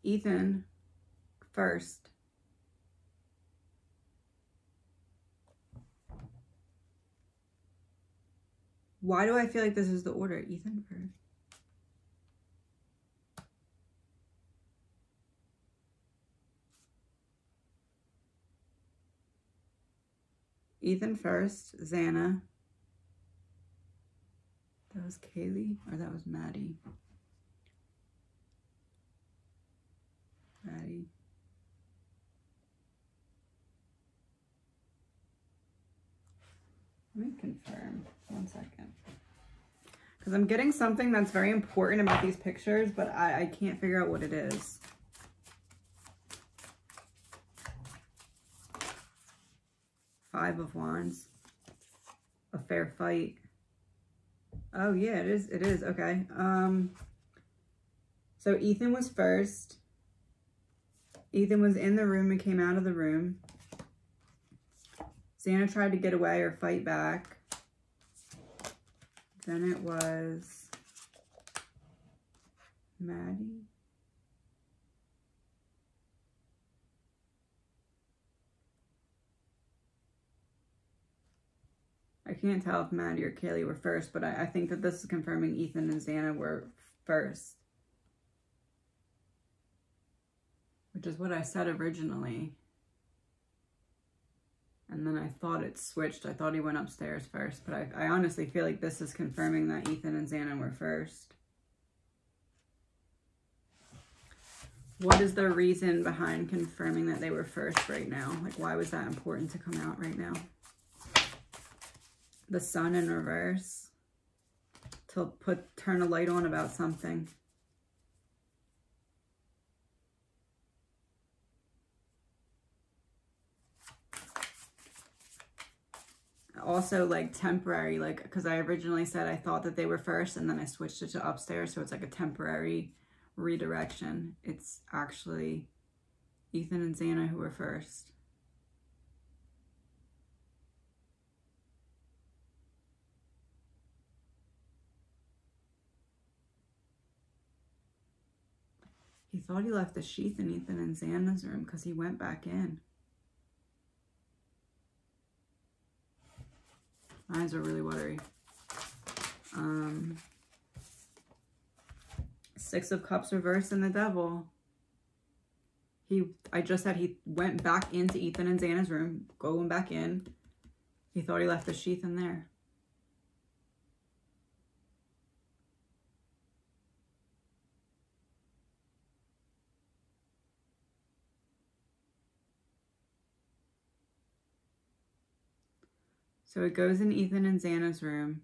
Ethan first. Why do I feel like this is the order? Ethan first. Ethan first, Xana. That was Kaylee, or that was Maddie? Maddie. Let me confirm. 1 second. Because I'm getting something that's very important about these pictures, but I can't figure out what it is. Five of Wands. A fair fight. Oh yeah, it is. It is. Okay. So Ethan was first. Ethan was in the room and came out of the room. Xana tried to get away or fight back. Then it was Maddie. I can't tell if Maddie or Kaylee were first, but I think that this is confirming Ethan and Xana were first. Which is what I said originally. And then I thought it switched. I thought he went upstairs first, but I honestly feel like this is confirming that Ethan and Xana were first. What is the reason behind confirming that they were first right now? Like, why was that important to come out right now? The sun in reverse. To turn a light on about something. Also, like, temporary, like, because I originally said I thought that they were first, and then I switched it to upstairs, so it's like a temporary redirection. It's actually Ethan and Xana who were first. He thought he left the sheath in Ethan and Xana's room because he went back in. My eyes are really watery. Six of Cups reversed and the Devil. I just said he went back into Ethan and Xana's room, going back in. He thought he left the sheath in there. So it goes in Ethan and Xana's room.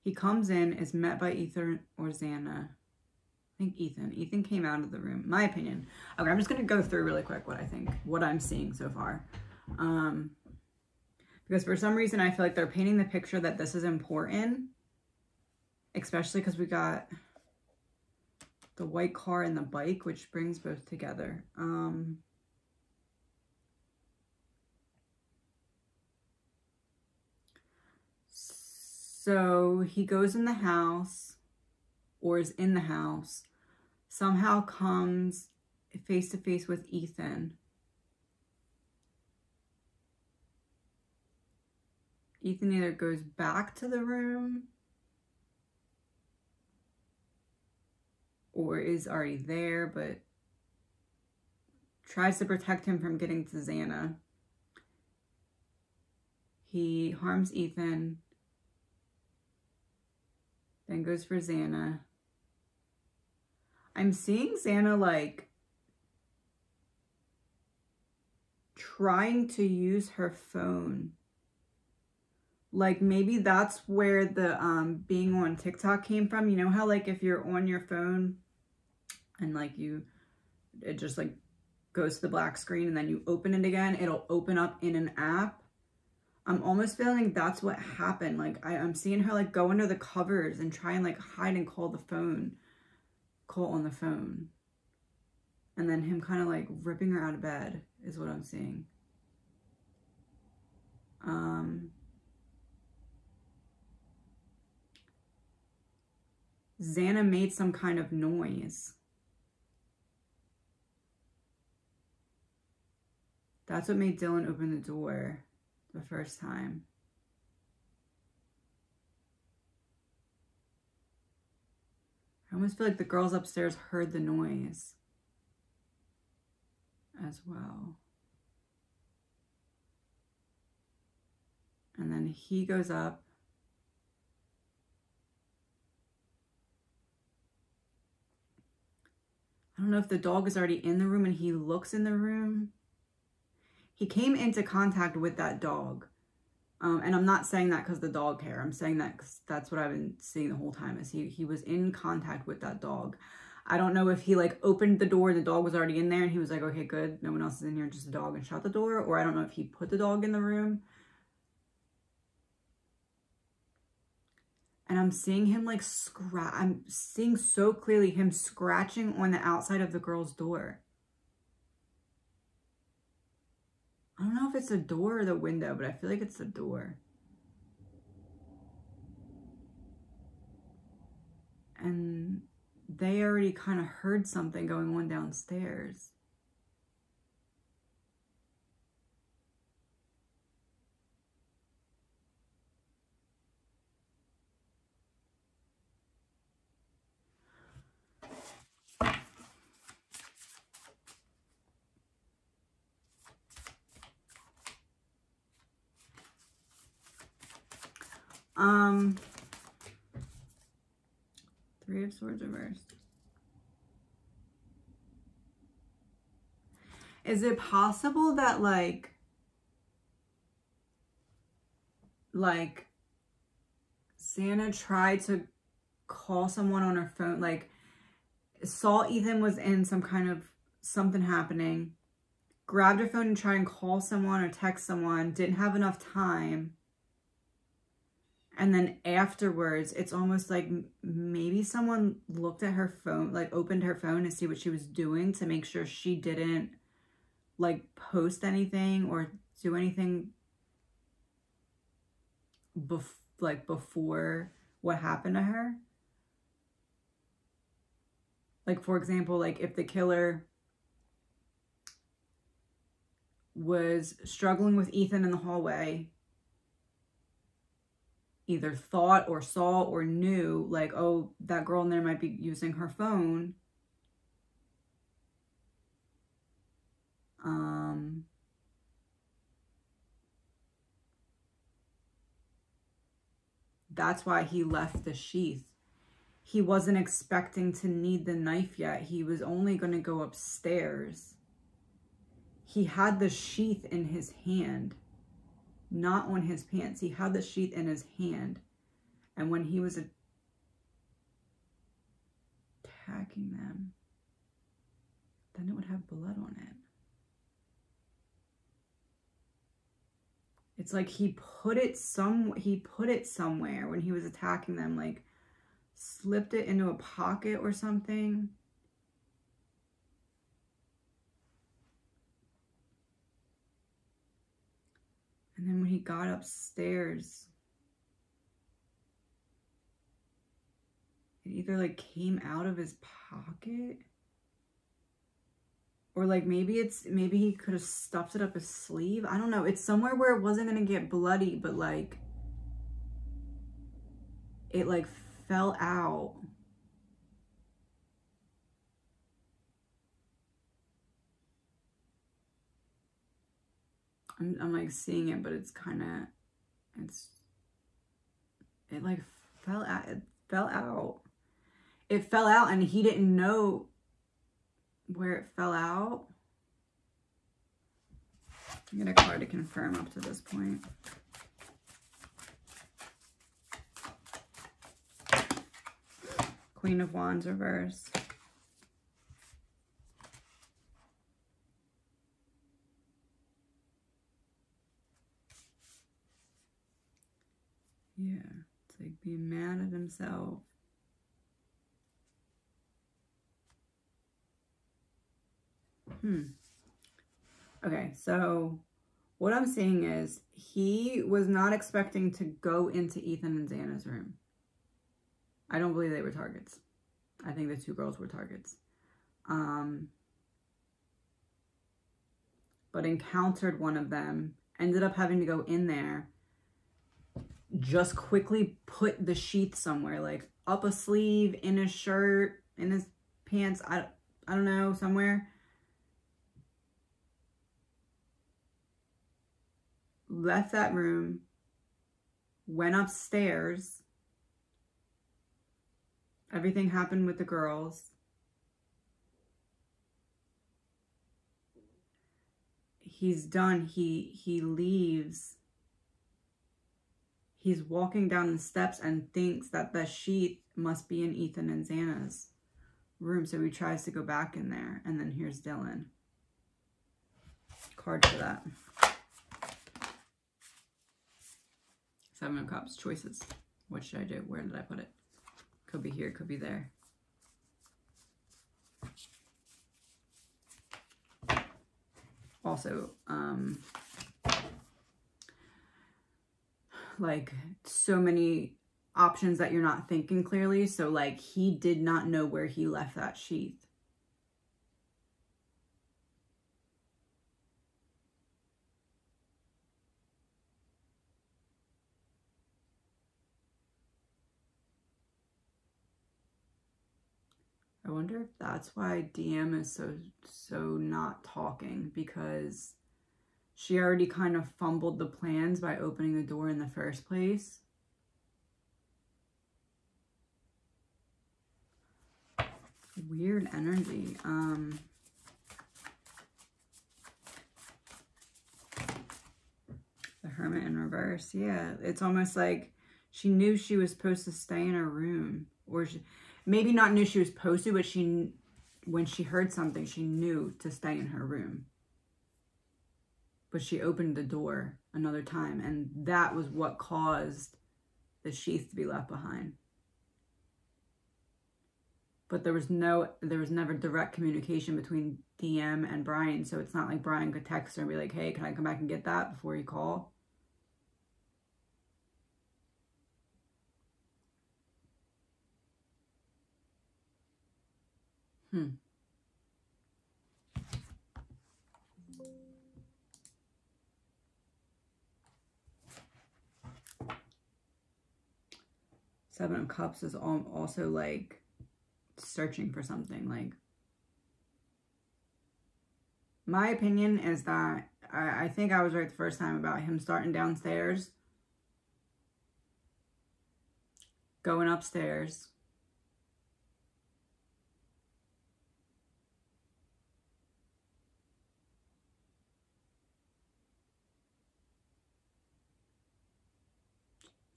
He comes in, is met by Ethan or Xana. I think Ethan. Ethan came out of the room. My opinion. Okay, I'm just going to go through really quick what I think, what I'm seeing so far. Because for some reason I feel like they're painting the picture that this is important. Especially because we got the white car and the bike, which brings both together. So he goes in the house, or is in the house, somehow comes face to face with Ethan. Ethan either goes back to the room or is already there, but tries to protect him from getting to Xana. He harms Ethan, then goes for Xana. I'm seeing Xana like trying to use her phone. Like maybe that's where the being on TikTok came from. You know how like if you're on your phone and like it just like goes to the black screen and then you open it again, it'll open up in an app. I'm almost feeling that's what happened. Like I'm seeing her like go under the covers and try and like hide and call on the phone. And then him kind of like ripping her out of bed is what I'm seeing. Xana made some kind of noise. That's what made Dylan open the door the first time. I almost feel like the girls upstairs heard the noise as well. And then he goes up. I don't know if the dog is already in the room and he looks in the room. He came into contact with that dog. And I'm not saying that because the dog hair. I'm saying that because that's what I've been seeing the whole time is he was in contact with that dog. I don't know if he like opened the door and the dog was already in there and he was like, okay, good. No one else is in here, just a dog, and shut the door. Or I don't know if he put the dog in the room. And I'm seeing him like I'm seeing so clearly him scratching on the outside of the girl's door. I don't know if it's the door or the window, but I feel like it's the door. And they already kind of heard something going on downstairs. Three of Swords reversed. Is it possible that like Xana tried to call someone on her phone, like saw Ethan was in some kind of something happening, grabbed her phone and tried and call someone or text someone, didn't have enough time. And then afterwards, it's almost like maybe someone looked at her phone, like opened her phone to see what she was doing to make sure she didn't like post anything or do anything before what happened to her. Like, for example, like if the killer was struggling with Ethan in the hallway, either thought or saw or knew like, oh, that girl in there might be using her phone. That's why he left the sheath. He wasn't expecting to need the knife yet. He was only going to go upstairs. He had the sheath in his hand, not on his pants. He had the sheath in his hand. And when he was attacking them, then it would have blood on it. It's like he put it somewhere when he was attacking them, like slipped it into a pocket or something. And then when he got upstairs, it either like came out of his pocket, or like maybe he could have stuffed it up his sleeve. I don't know. It's somewhere where it wasn't gonna get bloody, but like it like fell out. I'm like seeing it, but it's kind of, it like fell out. It fell out. It fell out and he didn't know where it fell out. I'm gonna get a card to confirm up to this point. Queen of Wands reverse. Yeah, it's like being mad at himself. Okay, so what I'm seeing is he was not expecting to go into Ethan and Xana's room. I don't believe they were targets. I think the two girls were targets. But encountered one of them, ended up having to go in there, just quickly put the sheath somewhere, like up a sleeve, in his shirt, in his pants, I don't know, somewhere. Left that room, went upstairs. Everything happened with the girls. He's done. He leaves. He's walking down the steps and thinks that the sheath must be in Ethan and Xana's room. So he tries to go back in there. And then here's Dylan. Card for that. Seven of Cups. Choices. What should I do? Where did I put it? Could be here. Could be there. Also, like so many options that you're not thinking clearly. So like he did not know where he left that sheath. I wonder if that's why DM is so not talking, because she already kind of fumbled the plans by opening the door in the first place. Weird energy. The Hermit in reverse. Yeah, it's almost like she knew she was supposed to stay in her room, or she, maybe not knew she was supposed to, but she, when she heard something, she knew to stay in her room. But she opened the door another time, and that was what caused the sheath to be left behind. But there was never direct communication between DM and Brian, so it's not like Brian could text her and be like, hey, can I come back and get that before you call? Seven of Cups is also like searching for something. Like, my opinion is that I think I was right the first time about him starting downstairs, going upstairs,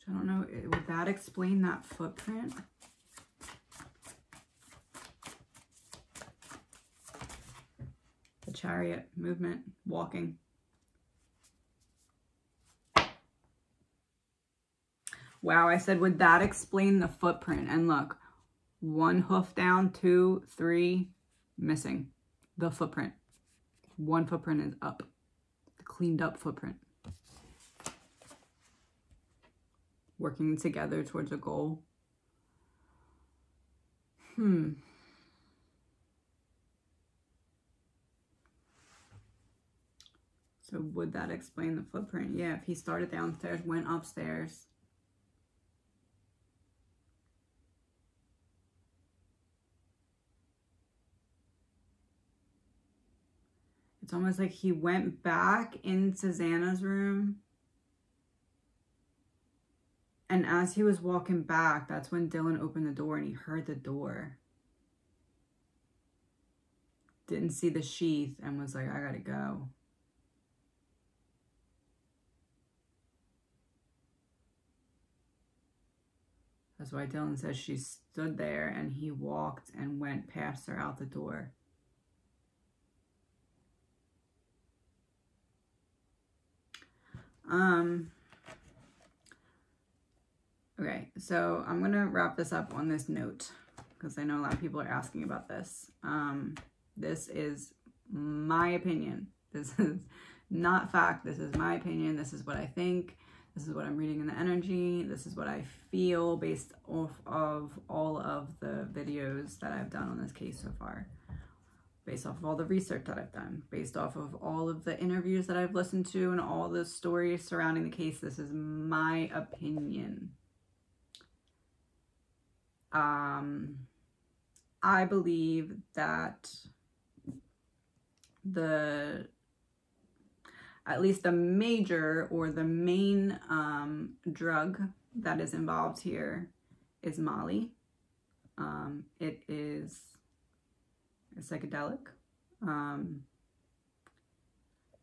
I don't know, would that explain that footprint? The Chariot, movement, walking. Wow, I said, would that explain the footprint? And look, one hoof down, 2, 3, missing. The footprint. One footprint is up. The cleaned up footprint. Working together towards a goal. So would that explain the footprint? Yeah, if he started downstairs, went upstairs. It's almost like he went back into Xana's room. And as he was walking back, that's when Dylan opened the door and he heard the door. Didn't see the sheath and was like, I gotta go. That's why Dylan says she stood there and he walked and went past her out the door. Okay, so I'm gonna wrap this up on this note because I know a lot of people are asking about this. This is my opinion. This is not fact. This is my opinion. This is what I think. This is what I'm reading in the energy. This is what I feel based off of all of the videos that I've done on this case so far. Based off of all the research that I've done. Based off of all of the interviews that I've listened to and all the stories surrounding the case. This is my opinion. I believe that at least the major or the main drug that is involved here is Molly. It is a psychedelic.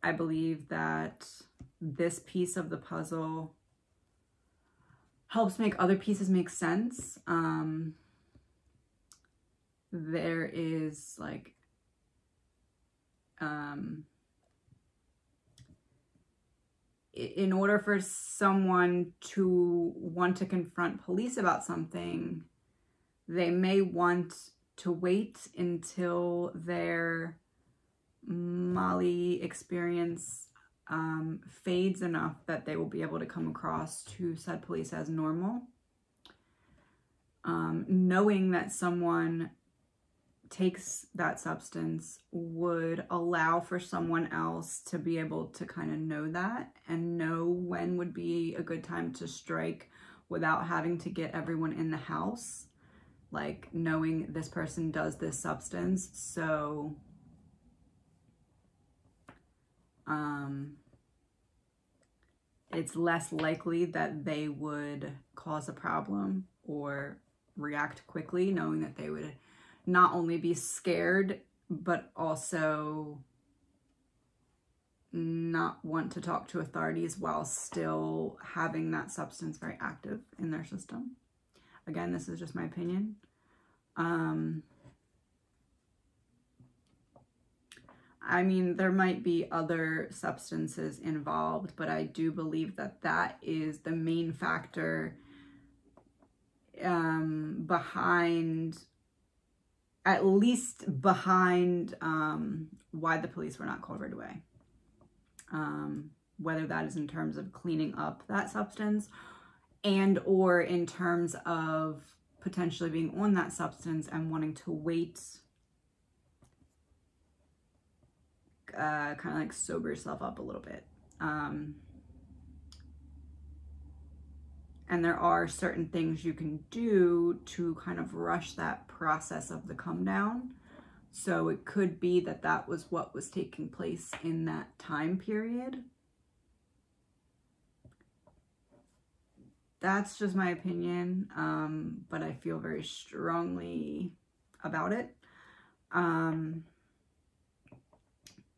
I believe that this piece of the puzzle helps make other pieces make sense. There is like in order for someone to want to confront police about something, they may want to wait until their Molly experience fades enough that they will be able to come across to said police as normal. Knowing that someone takes that substance would allow for someone else to be able to kind of know that and know when would be a good time to strike without having to get everyone in the house. Like knowing this person does this substance, so it's less likely that they would cause a problem or react quickly, knowing that they would not only be scared, but also not want to talk to authorities while still having that substance very active in their system. Again, this is just my opinion. I mean, there might be other substances involved, but I do believe that that is the main factor behind, at least behind why the police were not called right away. Whether that is in terms of cleaning up that substance and or in terms of potentially being on that substance and wanting to wait, kind of like sober yourself up a little bit. And there are certain things you can do to kind of rush that process of the come down. So it could be that that was what was taking place in that time period. That's just my opinion, but I feel very strongly about it.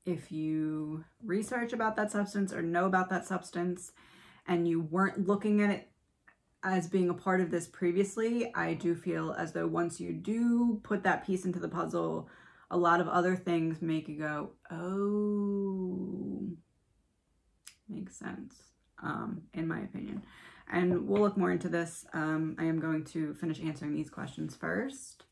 If you research about that substance or know about that substance and you weren't looking at it as being a part of this previously, I do feel as though once you do put that piece into the puzzle, a lot of other things make you go, oh, makes sense, in my opinion. And we'll look more into this. I am going to finish answering these questions first,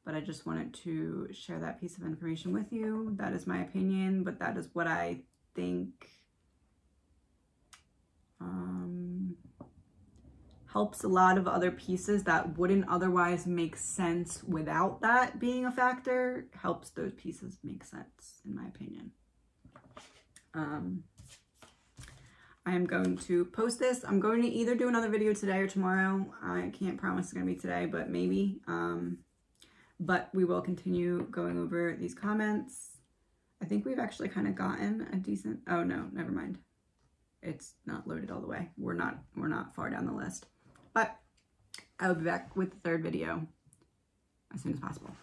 but I just wanted to share that piece of information with you. That is my opinion, but that is what I think helps a lot of other pieces that wouldn't otherwise make sense without that being a factor. Helps those pieces make sense, in my opinion. I am going to post this. I'm going to either do another video today or tomorrow. I can't promise it's going to be today, but maybe. But we will continue going over these comments. I think we've actually kind of gotten a decent... Oh, no, never mind. It's not loaded all the way. We're not far down the list. But I will be back with the third video as soon as possible.